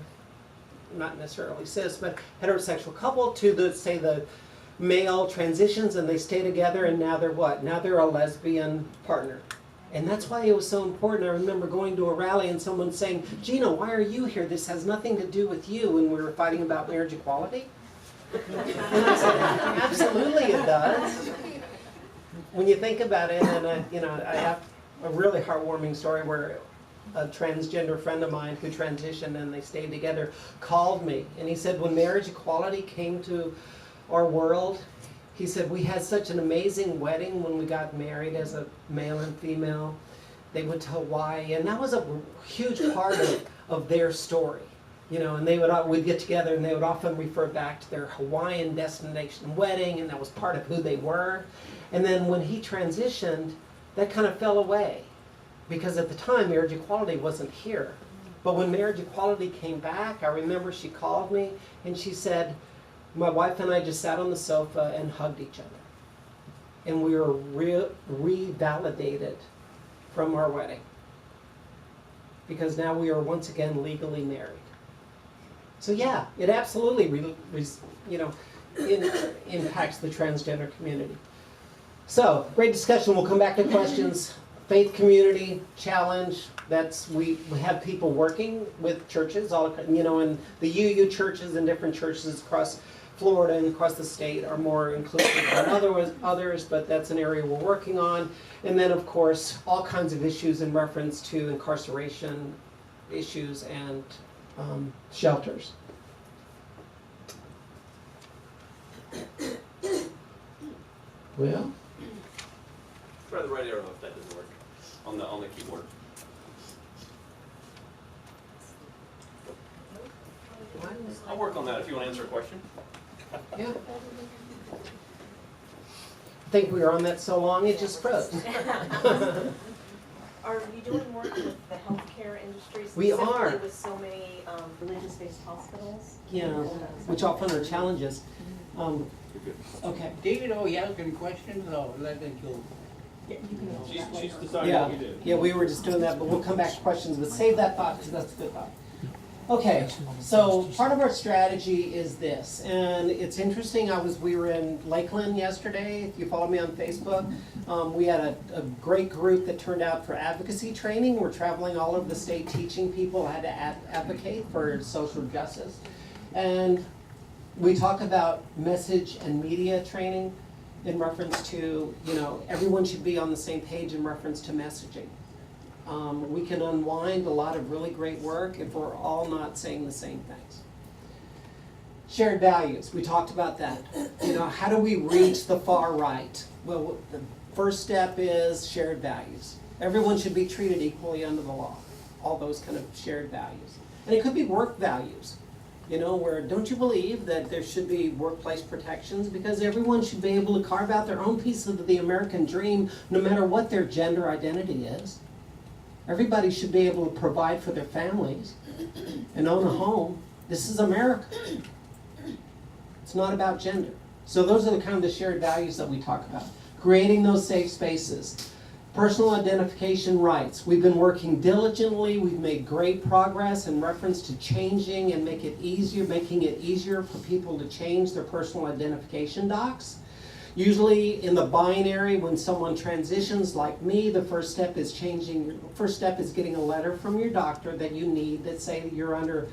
not necessarily cis, but heterosexual couple to the male transitions and they stay together, and now they're what? Now they're a lesbian partner. And that's why it was so important. I remember going to a rally and someone saying, Gina, why are you here? This has nothing to do with you, when we were fighting about marriage equality. And I said, absolutely it does. When you think about it, and I have a really heartwarming story where a transgender friend of mine who transitioned and they stayed together called me, and he said when marriage equality came to our world, he said we had such an amazing wedding when we got married as a male and female. They went to Hawaii, and that was a huge part of their story. And we'd get together and they would often refer back to their Hawaiian destination wedding, and that was part of who they were. And then when he transitioned, that kind of fell away, because at the time marriage equality wasn't here. But when marriage equality came back, I remember she called me and she said, my wife and I just sat on the sofa and hugged each other. And we were revalidated from our wedding, because now we are once again legally married. So yeah, it absolutely impacts the transgender community. So, great discussion. We'll come back to questions. Faith community challenge. We have people working with churches, and the UU churches and different churches across Florida and across the state are more inclusive than others, but that's an area we're working on. And then, of course, all kinds of issues in reference to incarceration issues and shelters. Well, Try the right arrow if that doesn't work on the keyboard. I'll work on that if you want to answer a question. yeah. I think we were on that so long it just froze. Are you doing work with the healthcare industry? We are. Specifically with so many religious-based hospitals? Yeah, which often are challenges. Okay. David, are you asking questions or let it go? She's deciding Yeah, what you do. yeah, we were just doing that, but we'll come back to questions, but save that thought, because that's a good thought. Okay, so part of our strategy is this, and it's interesting, we were in Lakeland yesterday, if you follow me on Facebook. We had a great group that turned out for advocacy training. We're traveling all over the state teaching people how to advocate for social justice. And we talk about message and media training in reference to, everyone should be on the same page in reference to messaging. We can unwind a lot of really great work if we're all not saying the same things. Shared values, we talked about that. How do we reach the far right? Well, the first step is shared values. Everyone should be treated equally under the law. All those kind of shared values. And it could be work values. Where don't you believe that there should be workplace protections, because everyone should be able to carve out their own piece of the American dream, no matter what their gender identity is. Everybody should be able to provide for their families and own a home. This is America. It's not about gender. So those are the kind of the shared values that we talk about. Creating those safe spaces. Personal identification rights. We've been working diligently. We've made great progress in reference to changing and making it easier for people to change their personal identification docs. Usually in the binary, when someone transitions like me, the first step is getting a letter from your doctor that you need that say that you're under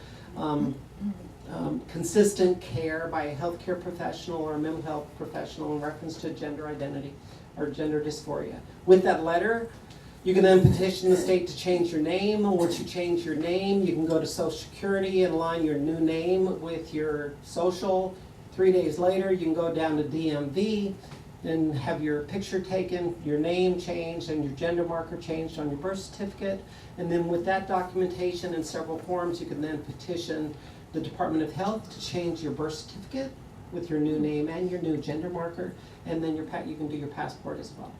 consistent care by a healthcare professional or a mental health professional in reference to gender identity or gender dysphoria. With that letter, you can then petition the state to change your name. And once you change your name, you can go to Social Security and align your new name with your social. 3 days later, you can go down to DMV and have your picture taken, your name changed, and your gender marker changed on your birth certificate. And then with that documentation and several forms, you can then petition the Department of Health to change your birth certificate with your new name and your new gender marker. And then you can do your passport as well.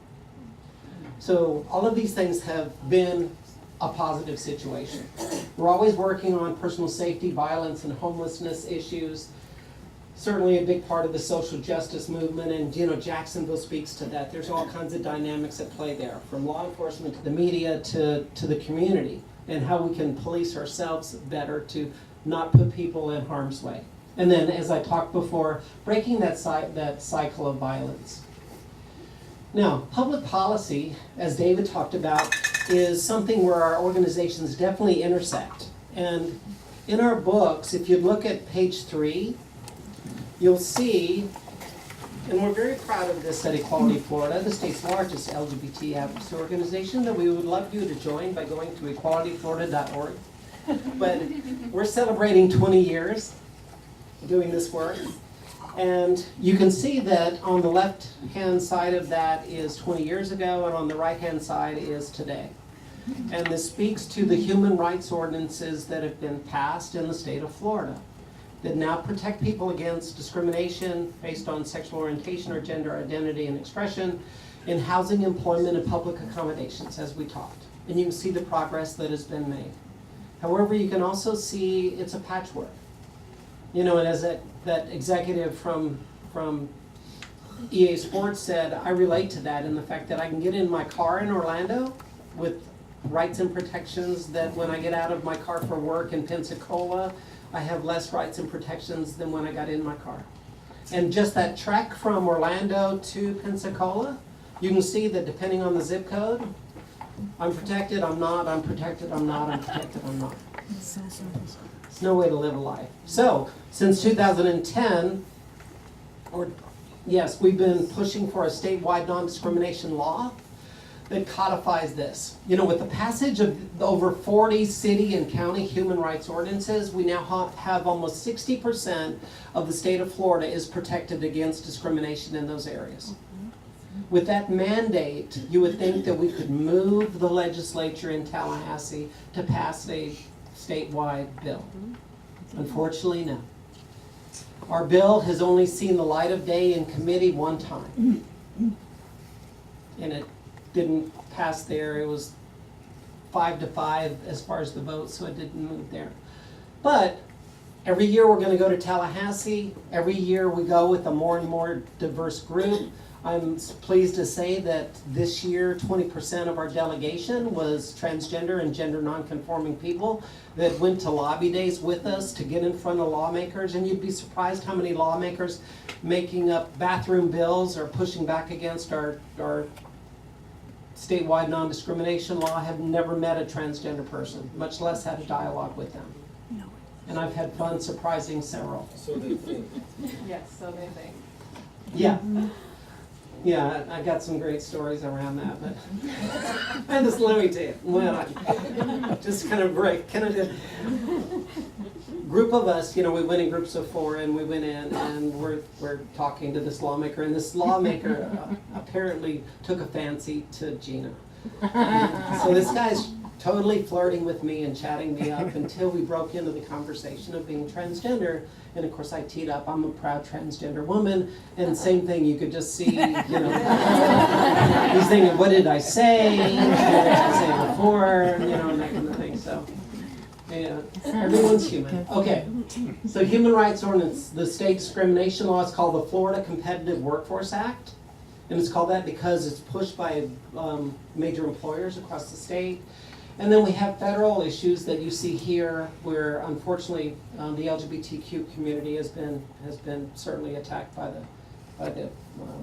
So all of these things have been a positive situation. We're always working on personal safety, violence, and homelessness issues. Certainly a big part of the social justice movement, and Jacksonville speaks to that. There's all kinds of dynamics at play there, from law enforcement to the media to the community, and how we can police ourselves better to not put people in harm's way. And then, as I talked before, breaking that cycle of violence. Now, public policy, as David talked about, is something where our organizations definitely intersect. And in our books, if you look at page 3, you'll see, and we're very proud of this at Equality Florida, the state's largest LGBT advocacy organization, that we would love you to join by going to equalityflorida.org. But we're celebrating 20 years doing this work. And you can see that on the left-hand side of that is 20 years ago, and on the right-hand side is today. And this speaks to the human rights ordinances that have been passed in the state of Florida that now protect people against discrimination based on sexual orientation or gender identity and expression in housing, employment, and public accommodations, as we talked. And you can see the progress that has been made. However, you can also see it's a patchwork. You know, and as that executive from EA Sports said, I relate to that in the fact that I can get in my car in Orlando with rights and protections that when I get out of my car for work in Pensacola, I have less rights and protections than when I got in my car. And just that trek from Orlando to Pensacola, you can see that depending on the zip code, I'm protected, I'm not, I'm protected, I'm not, I'm protected, I'm not. It's no way to live a life. So, since 2010, we've been pushing for a statewide non-discrimination law that codifies this. You know, with the passage of over 40 city and county human rights ordinances, we now have almost 60% of the state of Florida is protected against discrimination in those areas. With that mandate, you would think that we could move the legislature in Tallahassee to pass a statewide bill. Unfortunately, no. Our bill has only seen the light of day in committee one time. And it didn't pass there. It was 5-5 as far as the vote, so it didn't move there. But every year we're going to go to Tallahassee. Every year we go with a more and more diverse group. I'm pleased to say that this year 20% of our delegation was transgender and gender nonconforming people that went to lobby days with us to get in front of lawmakers. And you'd be surprised how many lawmakers making up bathroom bills or pushing back against our statewide non-discrimination law have never met a transgender person, much less had a dialogue with them. And I've had fun surprising several. So they think. Yes, so they think. Yeah. Yeah, I got some great stories around that, but and just let me tell you, well, just kind of break, kind of group of us, you know, we went in groups of 4 and we went in and we're talking to this lawmaker, and this lawmaker apparently took a fancy to Gina. So this guy's totally flirting with me and chatting me up until we broke into the conversation of being transgender. And of course I teed up, I'm a proud transgender woman, and same thing, you could just see, you know, he's thinking, what did I say? What did I say before? You know, and that kind of thing, so. Yeah, everyone's human. Okay, so human rights ordinance, the state discrimination law is called the Florida Competitive Workforce Act. And it's called that because it's pushed by major employers across the state. And then we have federal issues that you see here where unfortunately the LGBTQ community has been certainly attacked by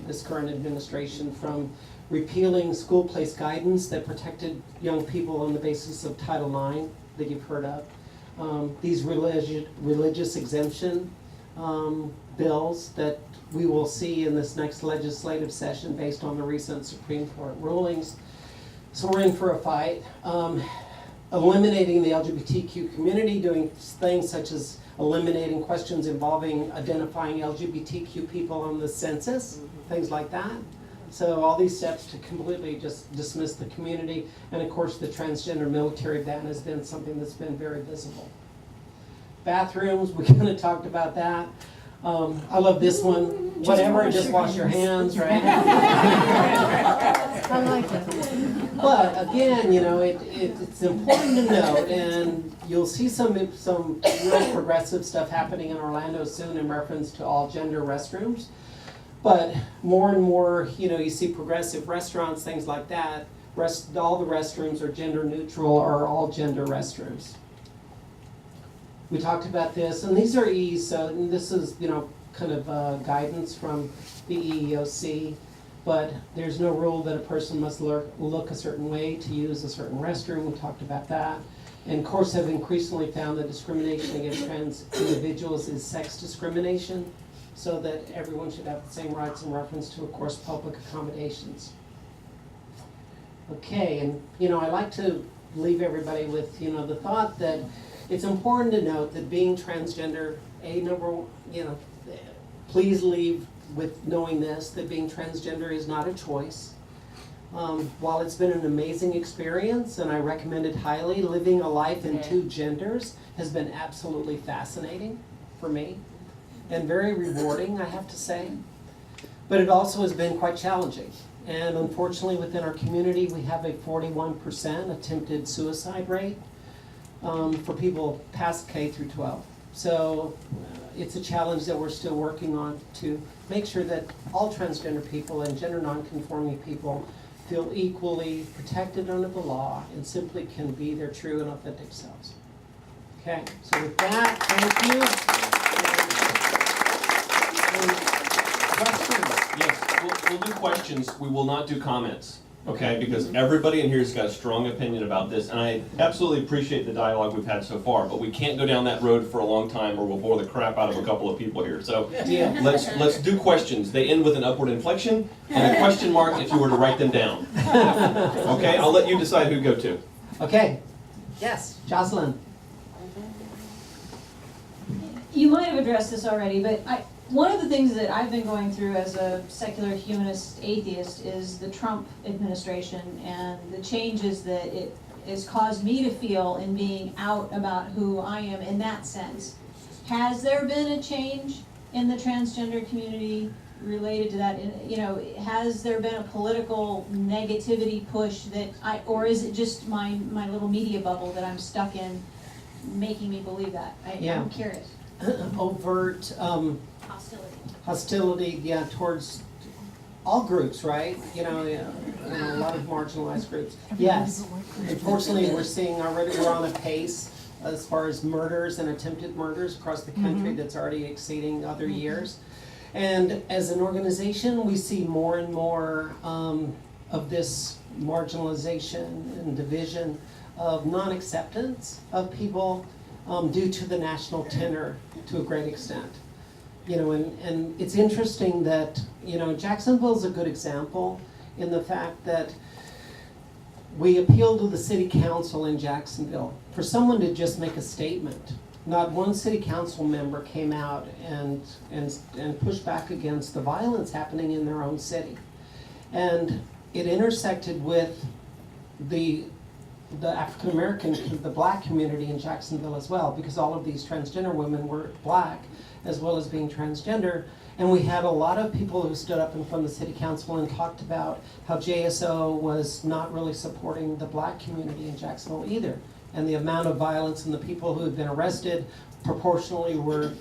this current administration, from repealing school place guidance that protected young people on the basis of Title IX that you've heard of. These religious exemption bills that we will see in this next legislative session based on the recent Supreme Court rulings. So we're in for a fight. Eliminating the LGBTQ community, doing things such as eliminating questions involving identifying LGBTQ people on the census, things like that. So all these steps to completely just dismiss the community. And of course the transgender military ban has been something that's been very visible. Bathrooms, we kind of talked about that. I love this one. Whatever, just wash your hands, right? I like it. But again, you know, it's important to note, and you'll see some real progressive stuff happening in Orlando soon in reference to all gender restrooms. But more and more, you know, you see progressive restaurants, things like that. All the restrooms are gender neutral or all gender restrooms. We talked about this, and these are E's, so this is, you know, kind of guidance from the EEOC. but there's no rule that a person must look a certain way to use a certain restroom. We talked about that. And courts have increasingly found that discrimination against trans individuals is sex discrimination, so that everyone should have the same rights in reference to, of course, public accommodations. Okay, and I like to leave everybody with the thought that it's important to note that being transgender, please leave with knowing this, that being transgender is not a choice. While it's been an amazing experience, and I recommend it highly, living a life in two genders has been absolutely fascinating for me, and very rewarding, I have to say. But it also has been quite challenging. And unfortunately, within our community, we have a 41% attempted suicide rate for people past K through 12. So it's a challenge that we're still working on to make sure that all transgender people and gender nonconforming people feel equally protected under the law and simply can be their true and authentic selves. Okay, so with that, thank you. Questions? Yes, we'll do questions. We will not do comments, okay? Because everybody in here has got a strong opinion about this, and I absolutely appreciate the dialogue we've had so far, but we can't go down that road for a long time or we'll bore the crap out of a couple of people here. So let's do questions. They end with an upward inflection and a question mark if you were to write them down. Okay, I'll let you decide who to go to. Okay. Yes, Jocelyn. You might have addressed this already, but one of the things that I've been going through as a secular humanist atheist is the Trump administration and the changes that it has caused me to feel in being out about who I am in that sense. Has there been a change in the transgender community related to that? Has there been a political negativity push or is it just my little media bubble that I'm stuck in making me believe that? I'm curious. Overt hostility, towards all groups, right? A lot of marginalized groups. Yes, unfortunately, we're on a pace as far as murders and attempted murders across the country that's already exceeding other years. And as an organization, we see more and more of this marginalization and division of non-acceptance of people due to the national tenor to a great extent. And it's interesting that, Jacksonville is a good example in the fact that we appealed to the city council in Jacksonville for someone to just make a statement. Not one city council member came out and pushed back against the violence happening in their own city. And it intersected with the African American, the black community in Jacksonville as well, because all of these transgender women were black as well as being transgender. And we had a lot of people who stood up in front of the city council and talked about how JSO was not really supporting the black community in Jacksonville either. And the amount of violence and the people who had been arrested proportionally were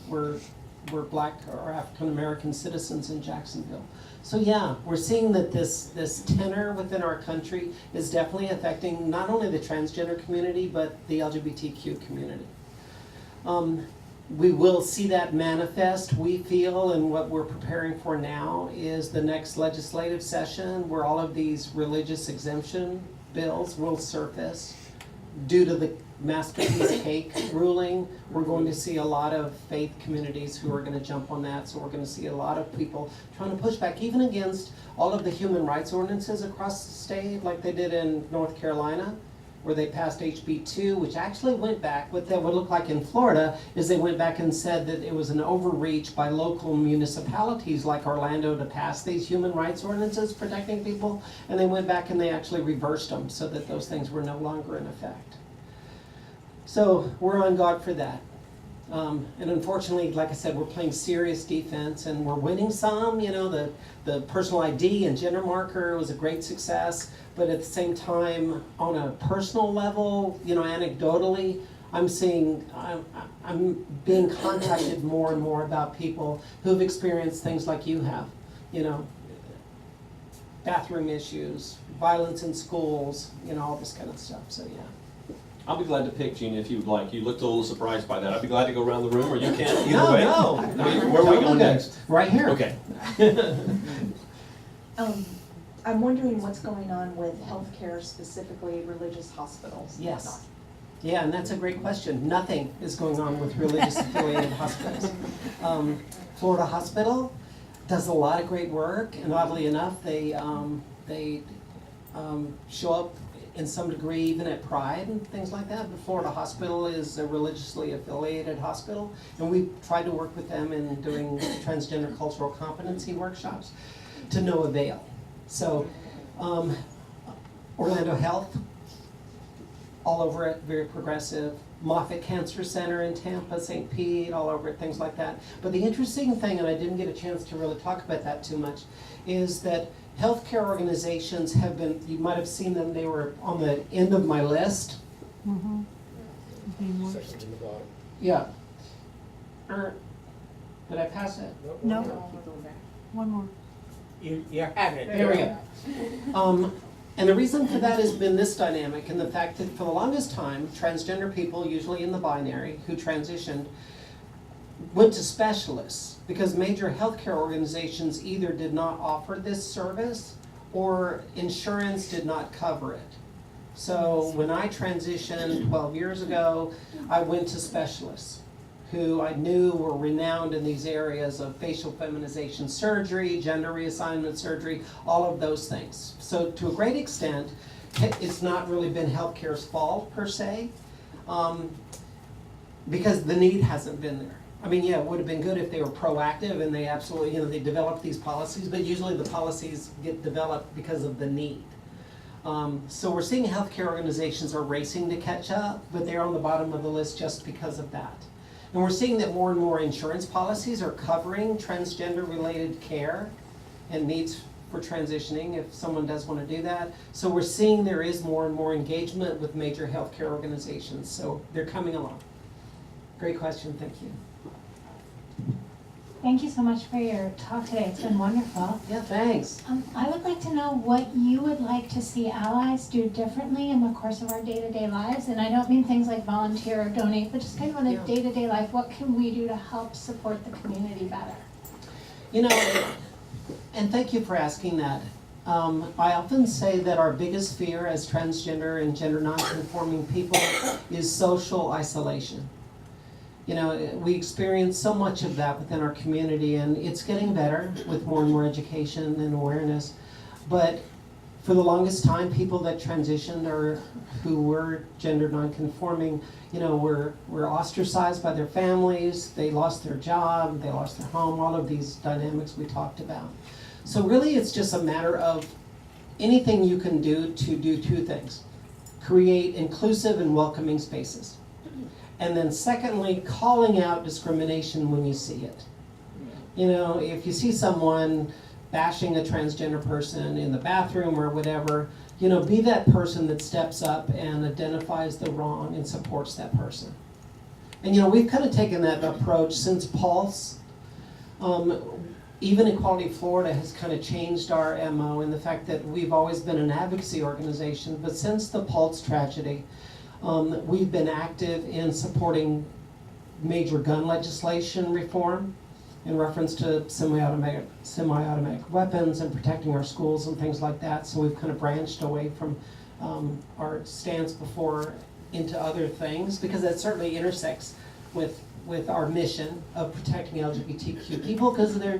black or African American citizens in Jacksonville. So yeah, we're seeing that this tenor within our country is definitely affecting not only the transgender community, but the LGBTQ community. We will see that manifest, we feel, and what we're preparing for now is the next legislative session where all of these religious exemption bills will surface. Due to the Masterpiece Cake ruling, we're going to see a lot of faith communities who are going to jump on that. So we're going to see a lot of people trying to push back, even against all of the human rights ordinances across the state, like they did in North Carolina, where they passed HB 2, which actually went back. What that would look like in Florida is they went back and said that it was an overreach by local municipalities like Orlando to pass these human rights ordinances protecting people, and they went back and they actually reversed them so that those things were no longer in effect. So we're on guard for that. And unfortunately, like I said, we're playing serious defense and we're winning some. The personal ID and gender marker was a great success, but at the same time, on a personal level, anecdotally, I'm being contacted more and more about people who've experienced things like you have, bathroom issues, violence in schools, all this kind of stuff, so yeah. I'll be glad to pick, Gina, if you would like. You looked a little surprised by that. I'd be glad to go around the room, or you can, either way. No. Where are we going next? Right here. Okay. I'm wondering what's going on with healthcare, specifically religious hospitals. and Yes. whatnot. Yeah, and that's a great question. Nothing is going on with religious affiliated hospitals. Florida Hospital does a lot of great work, and oddly enough, they show up in some degree even at Pride and things like that. But Florida Hospital is a religiously affiliated hospital, and we tried to work with them in doing transgender cultural competency workshops to no avail. So, Orlando Health, all over it, very progressive. Moffitt Cancer Center in Tampa, St. Pete, all over it, things like that. But the interesting thing, and I didn't get a chance to really talk about that too much, is that healthcare organizations have been, you might have seen them, they were on the end of my list. Mm-hmm. Second in the bottom. Yeah. Did I pass it? No. One more. You're having it. There we go. And the reason for that has been this dynamic and the fact that for the longest time, transgender people, usually in the binary, who transitioned, went to specialists because major healthcare organizations either did not offer this service or insurance did not cover it. So when I transitioned 12 years ago, I went to specialists who I knew were renowned in these areas of facial feminization surgery, gender reassignment surgery, all of those things. So to a great extent, it's not really been healthcare's fault per se, because the need hasn't been there. I mean, yeah, it would have been good if they were proactive and they absolutely, they developed these policies, but usually the policies get developed because of the need. So we're seeing healthcare organizations are racing to catch up, but they're on the bottom of the list just because of that. And we're seeing that more and more insurance policies are covering transgender-related care and needs for transitioning if someone does want to do that. So we're seeing there is more and more engagement with major healthcare organizations. So they're coming along. Great question, thank you. Thank you so much for your talk today. It's been wonderful. Yeah, thanks. I would like to know what you would like to see allies do differently in the course of our day-to-day lives. And I don't mean things like volunteer or donate, but just kind of on a day-to-day life. What can we do to help support the community better? And thank you for asking that. I often say that our biggest fear as transgender and gender nonconforming people is social isolation. We experience so much of that within our community, and it's getting better with more and more education and awareness. But for the longest time, people that transitioned or who were gender nonconforming, were ostracized by their families, they lost their job, they lost their home, all of these dynamics we talked about. So really it's just a matter of anything you can do to do two things. Create inclusive and welcoming spaces. And then secondly, calling out discrimination when you see it. If you see someone bashing a transgender person in the bathroom or whatever, be that person that steps up and identifies the wrong and supports that person. And we've kind of taken that approach since Pulse. Even Equality Florida has kind of changed our MO in the fact that we've always been an advocacy organization, but since the Pulse tragedy, we've been active in supporting major gun legislation reform in reference to semi-automatic weapons and protecting our schools and things like that. So we've kind of branched away from our stance before into other things because that certainly intersects with our mission of protecting LGBTQ people because they're,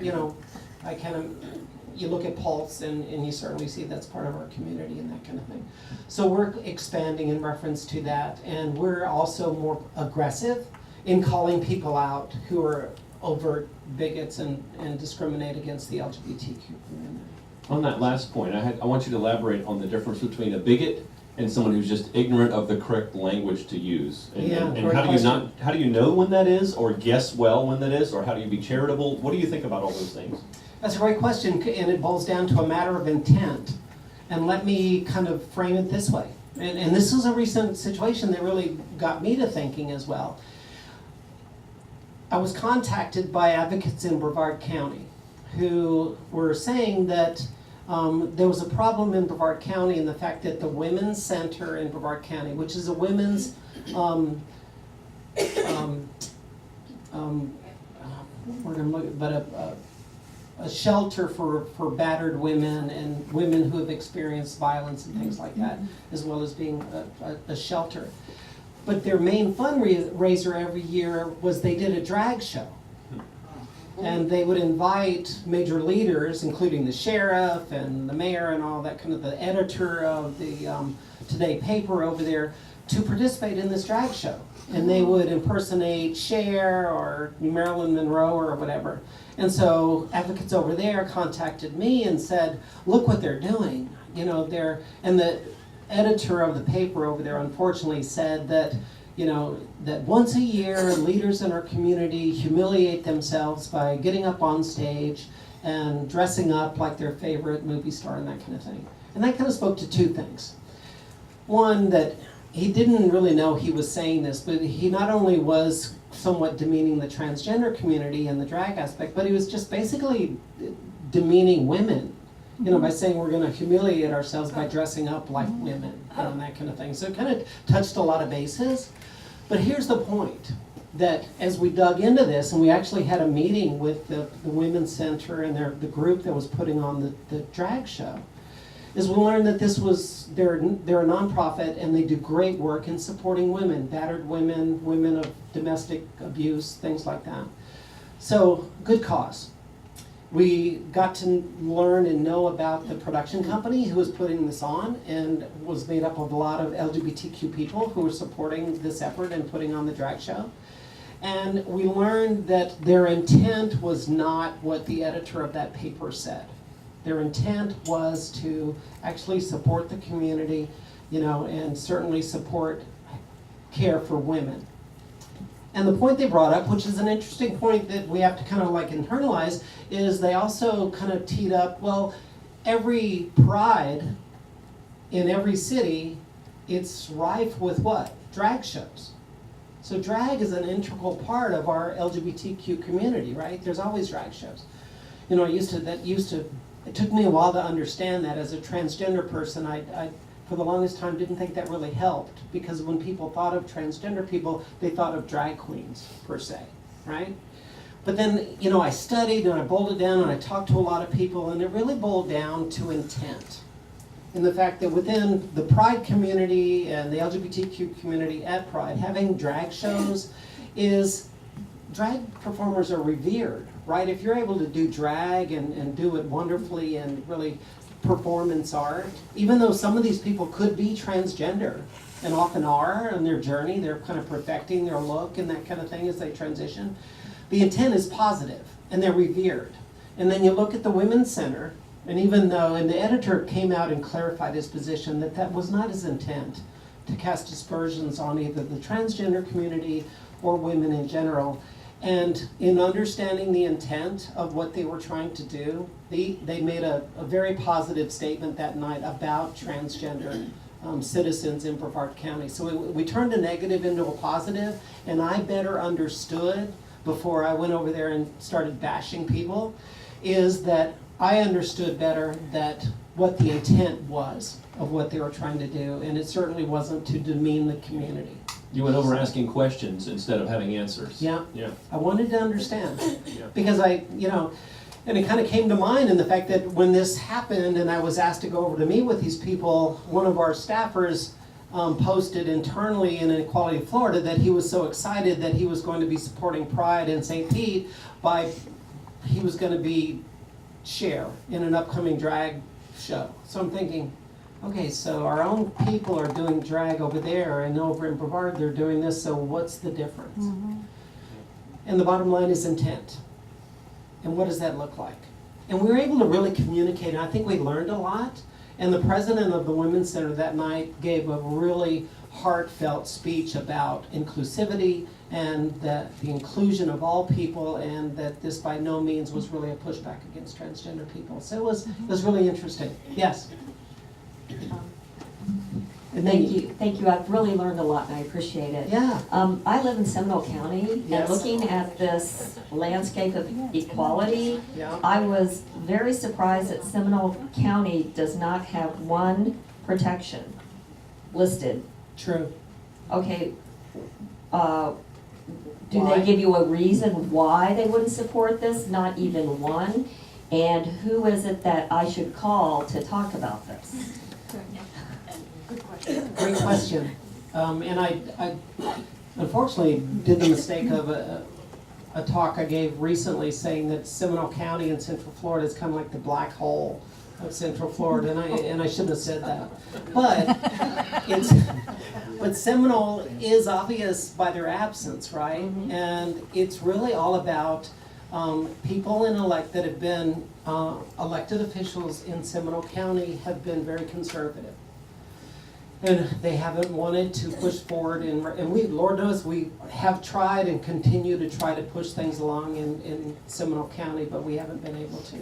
you look at Pulse and you certainly see that's part of our community and that kind of thing. So we're expanding in reference to that, and we're also more aggressive in calling people out who are overt bigots and discriminate against the LGBTQ community. On that last point, I want you to elaborate on the difference between a bigot and someone who's just ignorant of the correct language to use. And how do you know when that is, or guess well when that is, or how do you be charitable? What do you think about all those things? That's a great question, and it boils down to a matter of intent. And let me kind of frame it this way. And this is a recent situation that really got me to thinking as well. I was contacted by advocates in Brevard County who were saying that there was a problem in Brevard County in the fact that the Women's Center in Brevard County, which is a women's a shelter for battered women and women who have experienced violence and things like that, as well as being a shelter. But their main fundraiser every year was they did a drag show. And they would invite major leaders, including the sheriff and the mayor and all that, kind of the editor of the Today paper over there, to participate in this drag show. And they would impersonate Cher or Marilyn Monroe or whatever. And so advocates over there contacted me and said, look what they're doing. You know, and the editor of the paper over there unfortunately said that, you know, that once a year leaders in our community humiliate themselves by getting up on stage and dressing up like their favorite movie star and that kind of thing. And that kind of spoke to two things. One, that he didn't really know he was saying this, but he not only was somewhat demeaning the transgender community and the drag aspect, but he was just basically demeaning women, you know, by saying we're going to humiliate ourselves by dressing up like women, you know, and that kind of thing. So it kind of touched a lot of bases. But here's the point, that as we dug into this, and we actually had a meeting with the Women's Center and the group that was putting on the drag show, is we learned that this was, they're a nonprofit and they do great work in supporting women, battered women, women of domestic abuse, things like that. So, good cause. We got to learn and know about the production company who was putting this on, and was made up of a lot of LGBTQ people who were supporting this effort and putting on the drag show. And we learned that their intent was not what the editor of that paper said. Their intent was to actually support the community, you know, and certainly support care for women. And the point they brought up, which is an interesting point that we have to kind of like internalize, is they also kind of teed up, well, every pride in every city, it's rife with what? Drag shows. So drag is an integral part of our LGBTQ community, right? There's always drag shows. You know, it took me a while to understand that. As a transgender person, I for the longest time didn't think that really helped, because when people thought of transgender people, they thought of drag queens per se, right? But then, you know, I studied and I boiled it down and I talked to a lot of people, and it really boiled down to intent. And the fact that within the Pride community and the LGBTQ community at Pride, having drag shows is, drag performers are revered, right? If you're able to do drag and do it wonderfully and really performance art, even though some of these people could be transgender and often are in their journey, they're kind of perfecting their look and that kind of thing as they transition, the intent is positive and they're revered. And then you look at the Women's Center, and even though, and the editor came out and clarified his position that that was not his intent to cast aspersions on either the transgender community or women in general. And in understanding the intent of what they were trying to do, they made a very positive statement that night about transgender citizens in Brevard County. So we turned a negative into a positive, and I better understood, before I went over there and started bashing people, is that I understood better that what the intent was of what they were trying to do, and it certainly wasn't to demean the community. You went over asking questions instead of having answers. Yeah. Yeah. I wanted to understand. Yeah. Because and it kind of came to mind in the fact that when this happened and I was asked to go over to meet with these people, one of our staffers posted internally in Equality Florida that he was so excited that he was going to be supporting Pride in St. Pete he was going to be Cher in an upcoming drag show. So I'm thinking, okay, so our own people are doing drag over there, and over in Brevard they're doing this, so what's the difference? Mm-hmm. And the bottom line is intent. And what does that look like? And we were able to really communicate, and I think we learned a lot. And the president of the Women's Center that night gave a really heartfelt speech about inclusivity and that the inclusion of all people, and that this by no means was really a pushback against transgender people. So it was really interesting. Yes? Thank you. I've really learned a lot and I appreciate it. Yeah. I live in Seminole County, Yes. and looking at this landscape of equality, Yeah. I was very surprised that Seminole County does not have one protection listed. True. Okay, do Why? they give you a reason why they wouldn't support this? Not even one. And who is it that I should call to talk about this? Great question. And I unfortunately did the mistake of a talk I gave recently saying that Seminole County in Central Florida is kind of like the black hole of Central Florida, and I shouldn't have said that. But Seminole is obvious by their absence, right? Mm-hmm. And it's really all about people that have been elected officials in Seminole County have been very conservative. And they haven't wanted to push forward, and we, Lord knows, we have tried and continue to try to push things along in Seminole County, but we haven't been able to.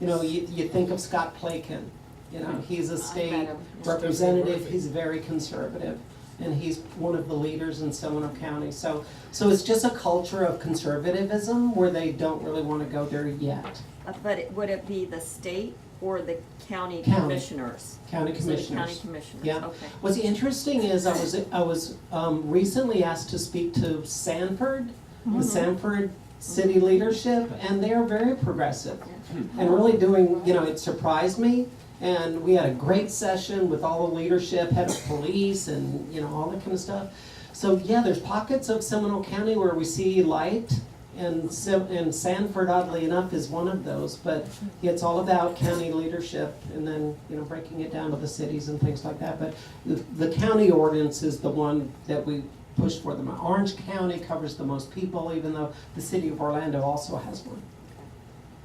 You know, you think of Scott Plakin, you know, he's a state representative, he's very conservative, and he's one of the leaders in Seminole County. So it's just a culture of conservatism where they don't really want to go there yet. But would it be the state or the county commissioners? County commissioners. So the county commissioners, yeah. okay. What's interesting is I was recently asked to speak to Sanford, the Sanford city leadership, and they are very progressive and really doing, you know, it surprised me. And we had a great session with all the leadership, head of police, and, you know, all that kind of stuff. So yeah, there's pockets of Seminole County where we see light, and Sanford, oddly enough, is one of those. But it's all about county leadership, and then, you know, breaking it down to the cities and things like that. But the county ordinance is the one that we push for them. Orange County covers the most people, even though the city of Orlando also has one.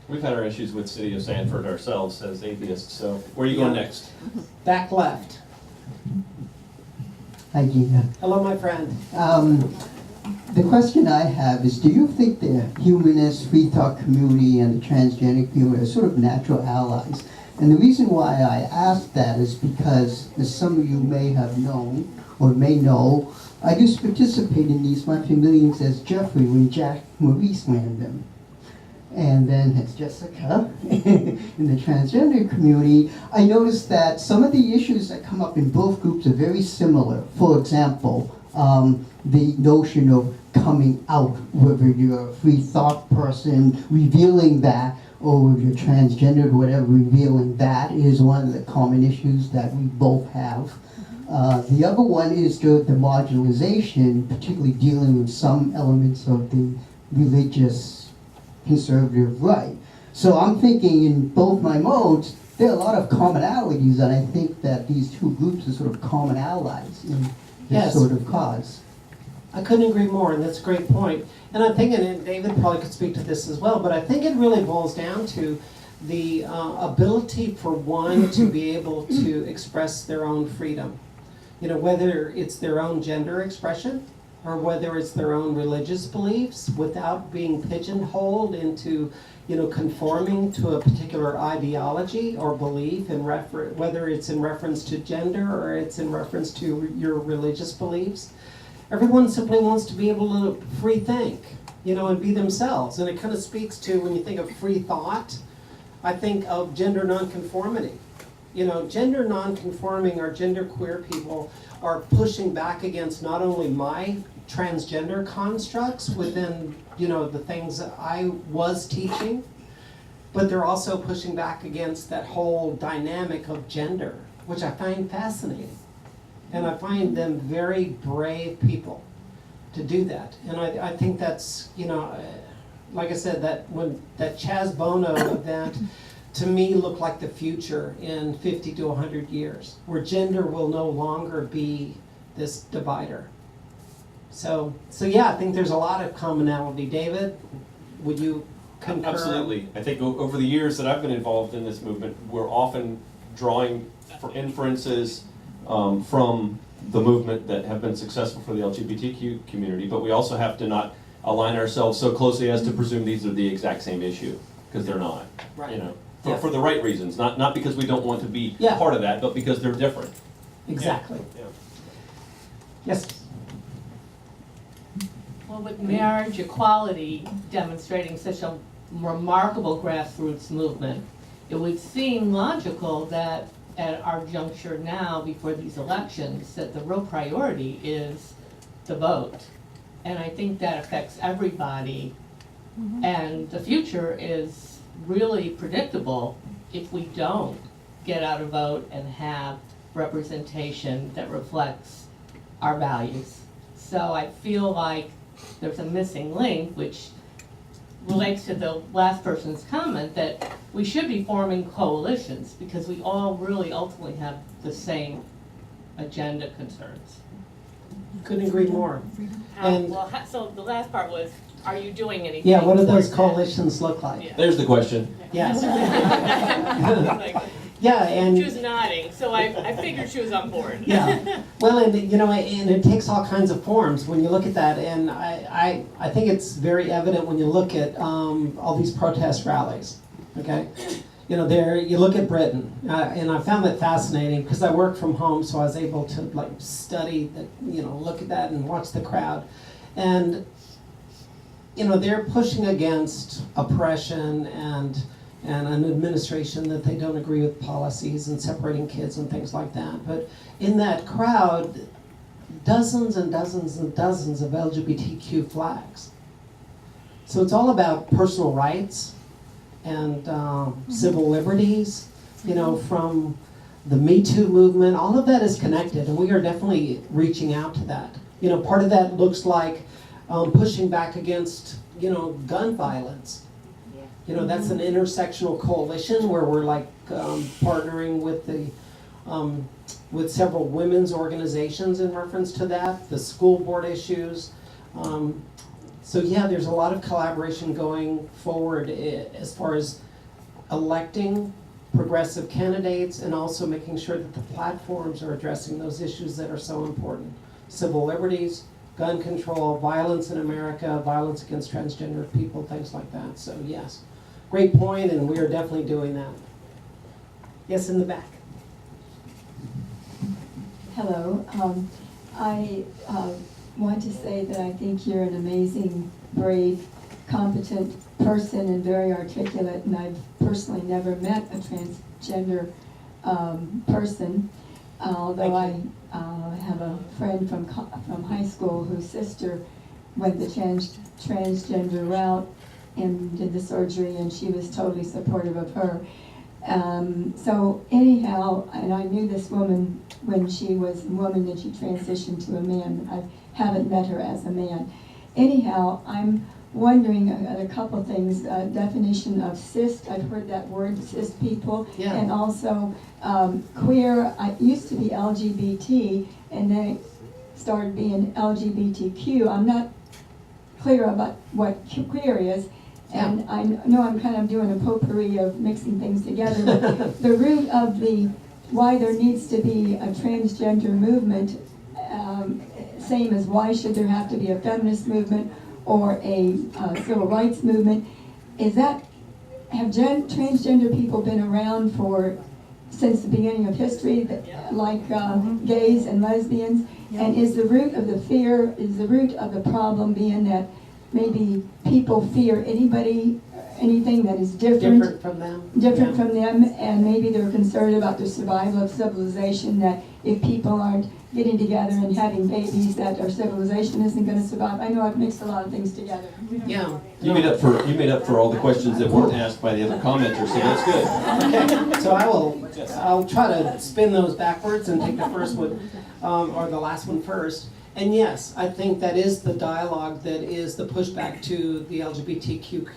We've had our issues with City of Sanford ourselves as atheists, so where are you going next? Back left. Hi, Gina. Hello, my friend. The question I have is, do you think the humanist, Freethought community and the transgender community are sort of natural allies? And the reason why I ask that is because, as some of you may have known, or may know, I used to participate in these monthly meetings as Jeffrey when Jack Maurice ran them. And then as Jessica in the transgender community, I noticed that some of the issues that come up in both groups are very similar. For example, the notion of coming out, whether you're a free thought person, revealing that, or if you're transgendered, whatever, revealing that is one of the common issues that we both have. The other one is the marginalization, particularly dealing with some elements of the religious conservative right. So I'm thinking in both my modes, there are a lot of commonalities, and I think that these two groups are sort of common allies in this sort of cause. I couldn't agree more, and that's a great point. And I'm thinking, and David probably could speak to this as well, but I think it really boils down to the ability for one to be able to express their own freedom. You know, whether it's their own gender expression, or whether it's their own religious beliefs, without being pigeonholed into, you know, conforming to a particular ideology or belief, in whether it's in reference to gender or it's in reference to your religious beliefs. Everyone simply wants to be able to free think, you know, and be themselves. And it kind of speaks to, when you think of free thought, I think of gender nonconformity. You know, gender nonconforming or gender queer people are pushing back against not only my transgender constructs within, you know, the things that I was teaching, but they're also pushing back against that whole dynamic of gender, which I find fascinating. And I find them very brave people to do that. And I think that's, you know, like I said, that Chaz Bono event to me looked like the future in 50 to 100 years, where gender will no longer be this divider. So yeah, I think there's a lot of commonality. David, would you concur? Absolutely. I think over the years that I've been involved in this movement, we're often drawing for inferences from the movement that have been successful for the LGBTQ community, but we also have to not align ourselves so closely as to presume these are the exact same issue, because they're not. Right. You know, for the right reasons, not because we don't want to be part of that, but because they're different. Exactly. Yeah. Yes. Well, with marriage equality demonstrating such a remarkable grassroots movement, it would seem logical that at our juncture now, before these elections, that the real priority is the vote. And I think that affects everybody. And the future is really predictable if we don't get out a vote and have representation that reflects our values. So I feel like there's a missing link, which relates to the last person's comment, that we should be forming coalitions because we all really ultimately have the same agenda concerns. Couldn't agree more. And So the last part was, are you doing anything? yeah, what do those towards that? coalitions look like? Yeah. There's the question. Yes. Like, Yeah, and she was nodding, so I figured she was on board. yeah. Well, and you know, and it takes all kinds of forms when you look at that, and I think it's very evident when you look at all these protest rallies. Okay, you know, you look at Britain, and I found that fascinating because I work from home, so I was able to like study the, you know, look at that and watch the crowd, and you know, they're pushing against oppression and an administration that they don't agree with policies and separating kids and things like that. But in that crowd, dozens and dozens and dozens of LGBTQ flags. So it's all about personal rights and civil liberties, you know, from the Me Too movement. All of that is connected, and we are definitely reaching out to that. You know, part of that looks like pushing back against, you know, gun violence. You know, that's an intersectional coalition where we're like partnering with with several women's organizations in reference to that, the school board issues. So yeah, there's a lot of collaboration going forward as far as electing progressive candidates and also making sure that the platforms are addressing those issues that are so important. Civil liberties, gun control, violence in America, violence against transgender people, things like that. So yes. Great point, and we are definitely doing that. Yes, in the back. Hello. I want to say that I think you're an amazing, brave, competent person and very articulate, and I've personally never met a transgender person, although I have a friend from high school whose sister went the transgender route and did the surgery, and she was totally supportive of her. So anyhow, and I knew this woman when she was a woman and she transitioned to a man. I haven't met her as a man. Anyhow, I'm wondering a couple things. Definition of cis, I've heard that word, cis people, Yeah. and also queer. I used to be LGBT, and then it started being LGBTQ. I'm not clear about what queer is. And I know I'm kind of doing a potpourri of mixing things together, but the root of why there needs to be a transgender movement, same as why should there have to be a feminist movement or a civil rights movement, is that have transgender people been around since the beginning of history, like gays and lesbians? And is the root of the fear, is the root of the problem being that maybe people fear anything that is different from them, from them, and maybe they're concerned about the survival of civilization, that if people aren't getting together and having babies, that our civilization isn't going to survive. I know I've mixed a lot of things together. Yeah. You made up for all the questions that weren't asked by the other commenters, so that's good. Okay, so I'll try to spin those backwards and take the first one, or the last one first. And yes, I think that is the dialogue, that is the pushback to the LGBTQ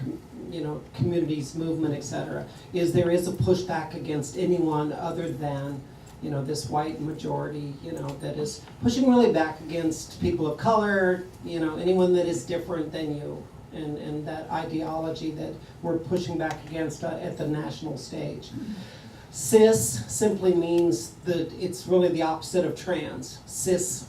communities, movement, etc. There is a pushback against anyone other than, this white majority, that is pushing really back against people of color, anyone that is different than you, and that ideology that we're pushing back against at the national stage. Cis simply means that it's really the opposite of trans. Cis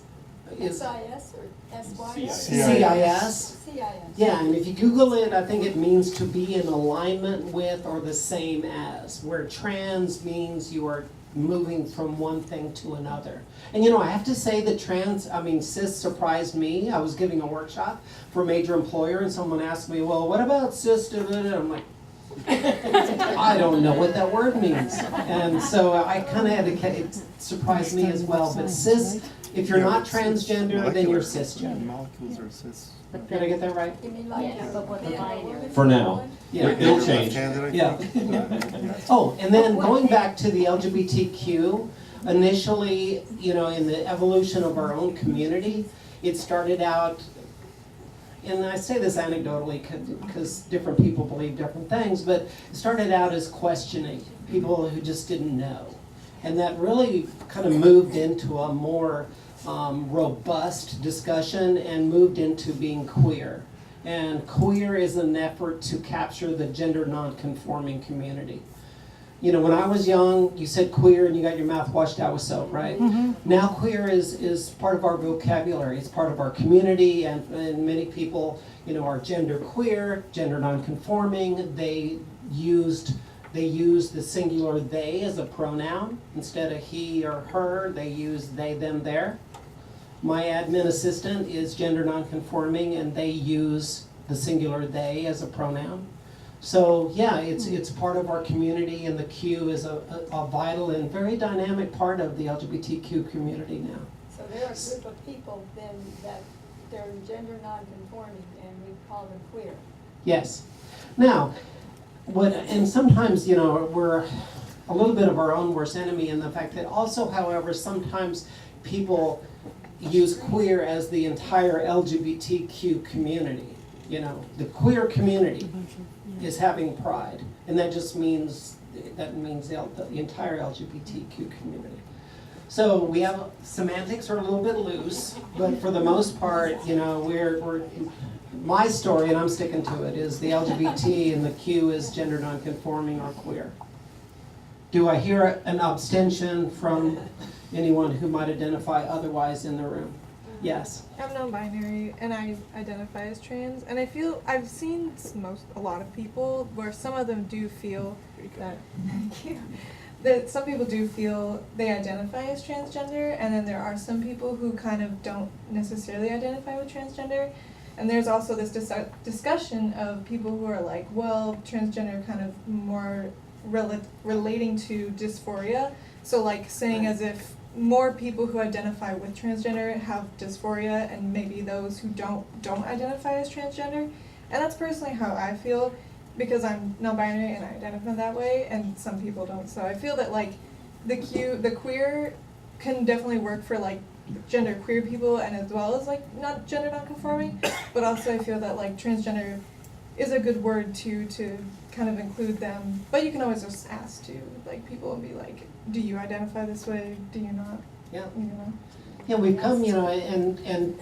is SIS or SYS? CIS. CIS. Yeah, and if you Google it, I think it means to be in alignment with or the same as, where trans means you are moving from one thing to another. And I have to say that cis surprised me. I was giving a workshop for a major employer and someone asked me, well, what about cis? I'm like, I don't know what that word means. And so I kind of had to, it surprised me as well. But cis, if you're not transgender, then you're cisgender. Molecules are cis. Did I get that right? You mean like For now. Yeah. It'll change. Yeah. Oh, and then going back to the LGBTQ, initially, you know, in the evolution of our own community, it started out, and I say this anecdotally because different people believe different things, but it started out as questioning, people who just didn't know. And that really kind of moved into a more robust discussion and moved into being queer. And queer is an effort to capture the gender non-conforming community. You know, when I was young, you said queer and you got your mouth washed out with soap, right? Now queer is part of our vocabulary, it's part of our community, and many people, you know, are gender queer, gender non-conforming. They use the singular they as a pronoun. Instead of he or her, they use they, them, their. My admin assistant is gender non-conforming, and they use the singular they as a pronoun. So yeah, it's part of our community, and the Q is a vital and very dynamic part of the LGBTQ community now. So there are a group of people then that they're gender non-conforming, and we call them queer. Yes. Now, and sometimes, you know, we're a little bit of our own worst enemy in the fact that also, however, sometimes people use queer as the entire LGBTQ community. You know, the queer community is having pride, and that just means the entire LGBTQ community. So we have semantics are a little bit loose, but for the most part, you know, we're my story, and I'm sticking to it, is the LGBT and the Q is gender nonconforming or queer. Do I hear an abstention from anyone who might identify otherwise in the room? Yes. I'm non-binary and I identify as trans, and I feel I've seen a lot of people where some of them do feel that that some people do feel they identify as transgender, and then there are some people who kind of don't necessarily identify with transgender. And there's also this discussion of people who are like, well, transgender kind of more relating to dysphoria. So like saying as if more people who identify with transgender have dysphoria, and maybe those who don't identify as transgender. And that's personally how I feel, because I'm non-binary and I identify that way, and some people don't. So I feel that like the queer can definitely work for like gender queer people, and as well as like not gender non-conforming, but also I feel that like transgender is a good word to kind of include them. But you can always just ask to like people and be like, do you identify this way? Do you not? Yeah. You know. Yeah, we've come, you know, and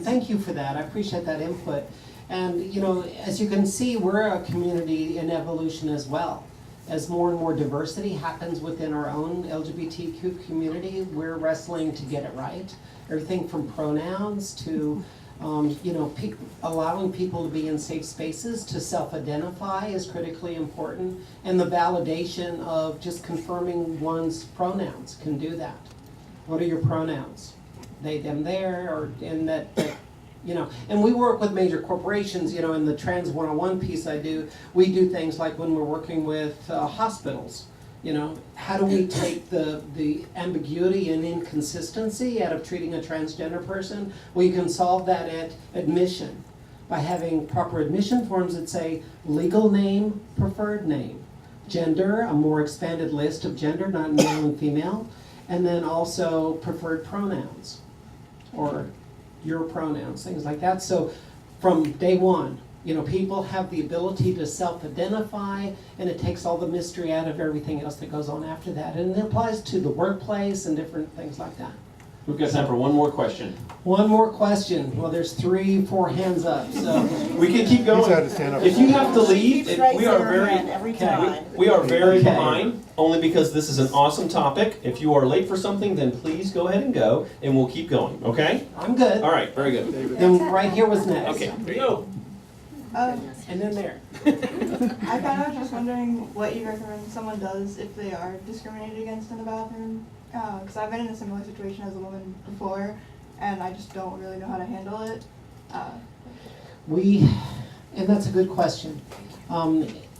thank you for that. I appreciate that input. And you know, as you can see, we're a community in evolution as well. As more and more diversity happens within our own LGBTQ community, we're wrestling to get it right. Everything from pronouns to, you know, allowing people to be in safe spaces to self-identify is critically important. And the validation of just confirming one's pronouns can do that. What are your pronouns? They, them, their, or in that you know, and we work with major corporations, you know, in the Trans 101 piece I do, we do things like when we're working with hospitals, you know, how do we take the ambiguity and inconsistency out of treating a transgender person? Well, you can solve that at admission by having proper admission forms that say legal name, preferred name, gender, a more expanded list of gender, not male and female, and then also preferred pronouns, or your pronouns, things like that. So from day one, you know, people have the ability to self-identify, and it takes all the mystery out of everything else that goes on after that. And it applies to the workplace and different things like that. We've got time for one more question. One more question. Well, there's 3-4 hands up, so we can keep going. If you have to leave, we are very behind, only because this is an awesome topic. If you are late for something, then please go ahead and go, and we'll keep going, okay? I'm good. All right, very good. Then right here was next. Okay, here you go. And then there. I kind of was just wondering what you recommend someone does if they are discriminated against in the bathroom. Because I've been in a similar situation as a woman before, and I just don't really know how to handle it. And that's a good question.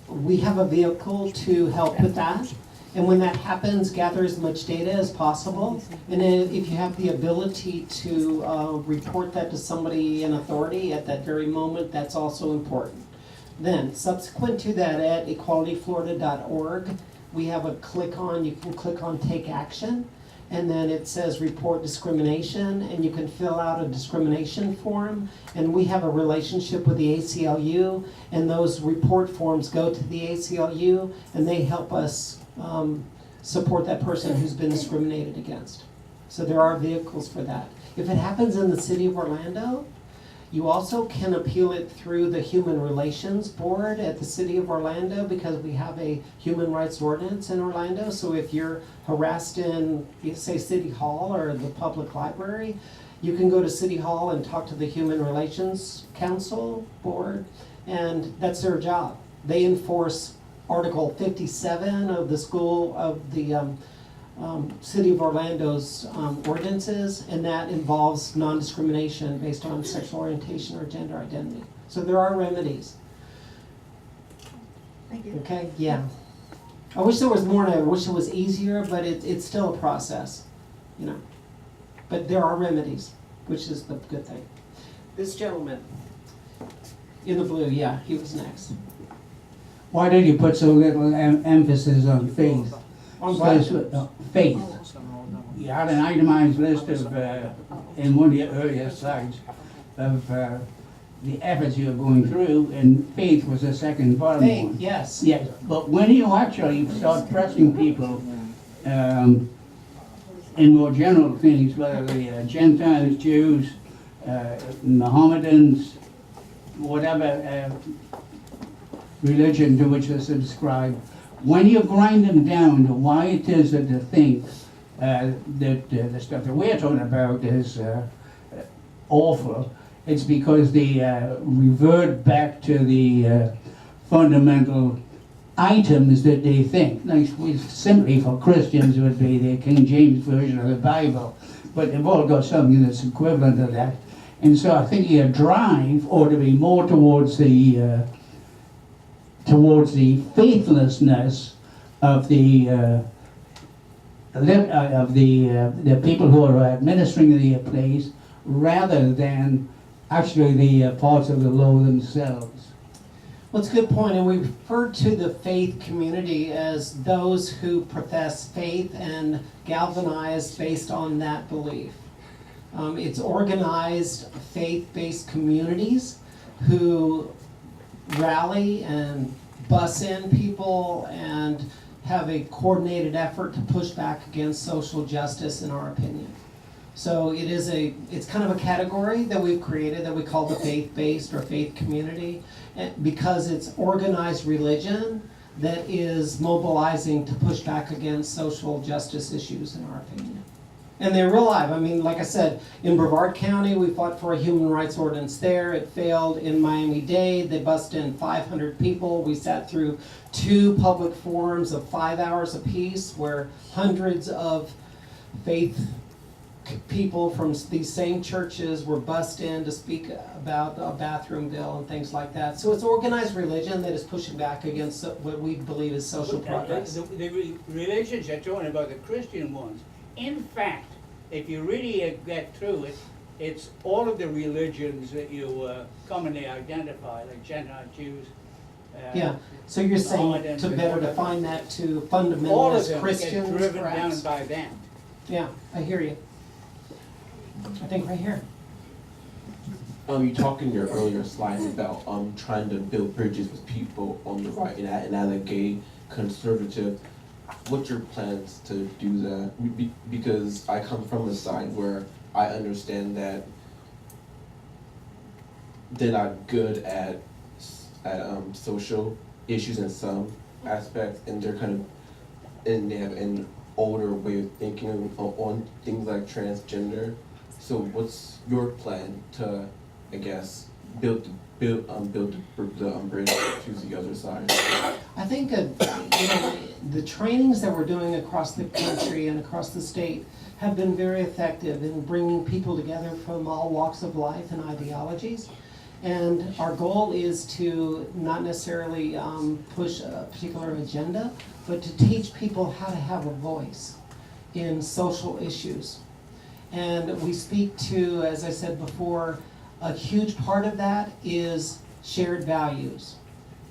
We have a vehicle to help with that. And when that happens, gather as much data as possible. And if you have the ability to report that to somebody in authority at that very moment, that's also important. Then, subsequent to that, at equalityflorida.org, we have a you can click on Take Action, and then it says Report Discrimination, and you can fill out a discrimination form, and we have a relationship with the ACLU, and those report forms go to the ACLU, and they help us support that person who's been discriminated against. So there are vehicles for that. If it happens in the city of Orlando, you also can appeal it through the Human Relations Board at the City of Orlando, because we have a human rights ordinance in Orlando. So if you're harassed in, say, City Hall or the public library, you can go to City Hall and talk to the Human Relations Council Board, and that's their job. They enforce Article 57 of the City of Orlando's ordinances, and that involves non-discrimination based on sexual orientation or gender identity. So there are remedies. Thank you. Okay, yeah. I wish there was more, and I wish it was easier, but it's still a process, you know. But there are remedies, which is the good thing. This gentleman in the blue, yeah, he was next. Why did you put so little emphasis on faith? On what? Faith. You had an itemized list of, in one of your earlier slides, of the efforts you were going through, and faith was the second bottom one. Faith, yes. Yes, but when you actually start pressing people in more general things, whether they are Gentiles, Jews, Mohammedans, whatever religion to which they subscribe, when you grind them down to why it is that they think that the stuff that we're talking about is awful, it's because they revert back to the fundamental items that they think. Like, simply for Christians, it would be the King James Version of the Bible, but they've all got something that's equivalent to that. And so I think your drive ought to be more towards the faithlessness of the people who are administering the place, rather than actually the parts of the law themselves. Well, it's a good point, and we refer to the faith community as those who profess faith and galvanize based on that belief. It's organized faith-based communities who rally and bus in people and have a coordinated effort to push back against social justice, in our opinion. So it's kind of a category that we've created that we call the faith-based or faith community, because it's organized religion that is mobilizing to push back against social justice issues, in our opinion. And they're real live. I mean, like I said, in Brevard County, we fought for a human rights ordinance there. It failed. In Miami-Dade, they busted in 500 people. We sat through 2 public forums of 5 hours apiece, where hundreds of faith people from these same churches were bussed in to speak about a bathroom bill and things like that. So it's organized religion that is pushing back against what we believe is social progress. The religions you're talking about, the Christian ones, in fact, if you really get through it, it's all of the religions that you commonly identify, like Gentile Jews. Yeah, so you're saying to better define that to fundamentalist Christians, get driven perhaps? down by them. Yeah, I hear you. I think right here. You talked in your earlier slides about trying to build bridges with people on the right, and as a gay conservative, what's your plans to do that? Because I come from a side where I understand that they're not good at social issues in some aspects, and they're and they have an older way of thinking on things like transgender. So what's your plan to, I guess, build the bridge to the other side? I think the trainings that we're doing across the country and across the state have been very effective in bringing people together from all walks of life and ideologies. And our goal is to not necessarily push a particular agenda, but to teach people how to have a voice in social issues. And we speak to, as I said before, a huge part of that is shared values.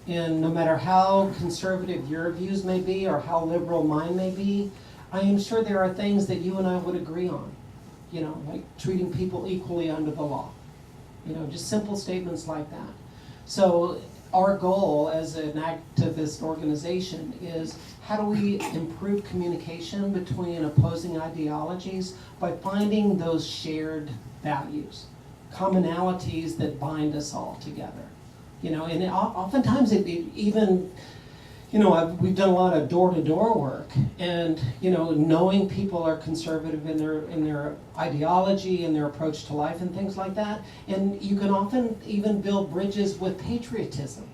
And no matter how conservative your views may be or how liberal mine may be, I am sure there are things that you and I would agree on. You know, like treating people equally under the law. You know, just simple statements like that. So our goal as an activist organization is how do we improve communication between opposing ideologies by finding those shared values, commonalities that bind us all together. You know, and oftentimes it even, you know, we've done a lot of door-to-door work, and you know, knowing people are conservative in their ideology and their approach to life and things like that, and you can often even build bridges with patriotism.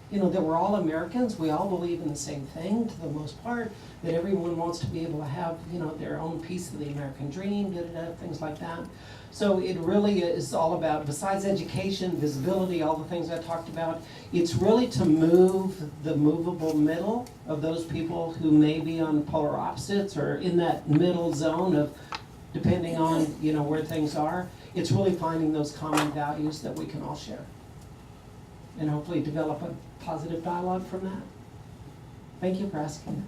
You know, that we're all Americans, we all believe in the same thing to the most part, that everyone wants to be able to have, you know, their own piece of the American dream, things like that. So it really is all about, besides education, visibility, all the things I talked about, it's really to move the movable middle of those people who may be on polar opposites or in that middle zone of, depending on, you know, where things are. It's really finding those common values that we can all share. And hopefully develop a positive dialogue from that. Thank you for asking.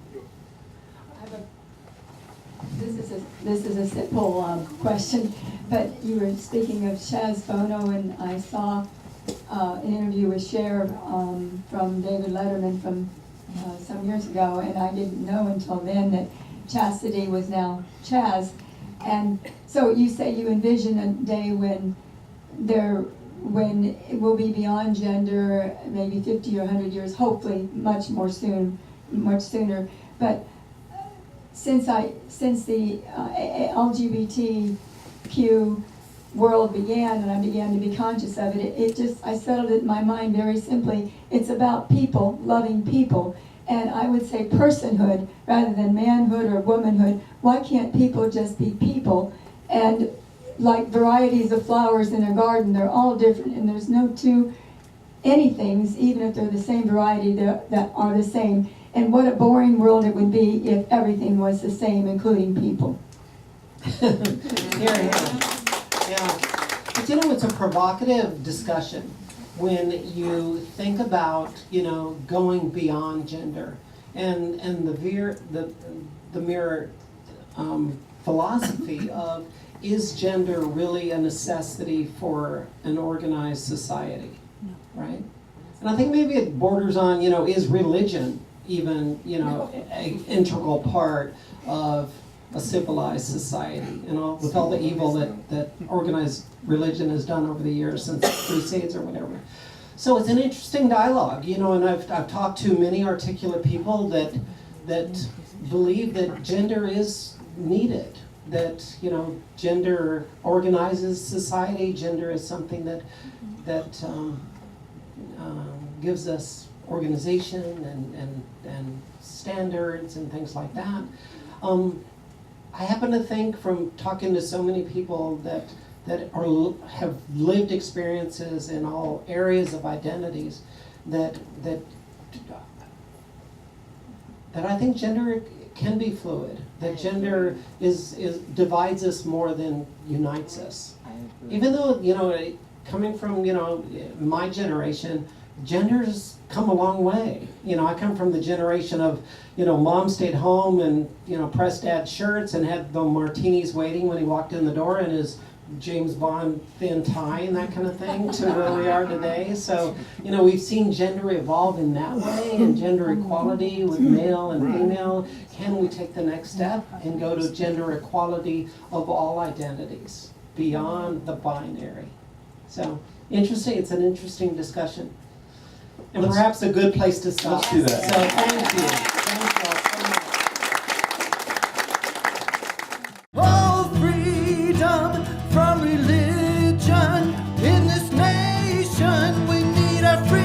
This is a simple question, but you were speaking of Chaz Bono, and I saw an interview with Cher from David Letterman from some years ago, and I didn't know until then that chastity was now Chaz. And so you say you envision a day when it will be beyond gender, maybe 50 or 100 years, hopefully much sooner. But since the LGBTQ world began and I began to be conscious of it, I settled it in my mind very simply. It's about people, loving people. And I would say personhood rather than manhood or womanhood. Why can't people just be people? And like varieties of flowers in a garden, they're all different, and there's no two anythings, even if they're the same variety, that are the same. And what a boring world it would be if everything was the same, including people. Here. Yeah. But you know, it's a provocative discussion when you think about, you know, going beyond gender and the mere philosophy of, is gender really a necessity for an organized society, right? And I think maybe it borders on, you know, is religion even, you know, an integral part of a civilized society, you know, with all the evil that organized religion has done over the years since the Crusades or whatever. So it's an interesting dialogue, you know, and I've talked to many articulate people that believe that gender is needed, that, you know, gender organizes society, gender is something that gives us organization and standards and things like that. I happen to think from talking to so many people that have lived experiences in all areas of identities that I think gender can be fluid, that gender divides us more than unites us. Even though, you know, coming from, you know, my generation, gender's come a long way. You know, I come from the generation of, you know, mom stayed home and, you know, pressed dad's shirts and had the martinis waiting when he walked in the door and his James Bond thin tie and that kind of thing, to where we are today. So, you know, we've seen gender evolve in that way, and gender equality with male and female. Can we take the next step and go to gender equality of all identities beyond the binary? So, interesting. It's an interesting discussion. And perhaps a good place to stop. Let's do that. So, thank you. Thank you all so much. Oh, freedom from religion. In this nation, we need our freedom.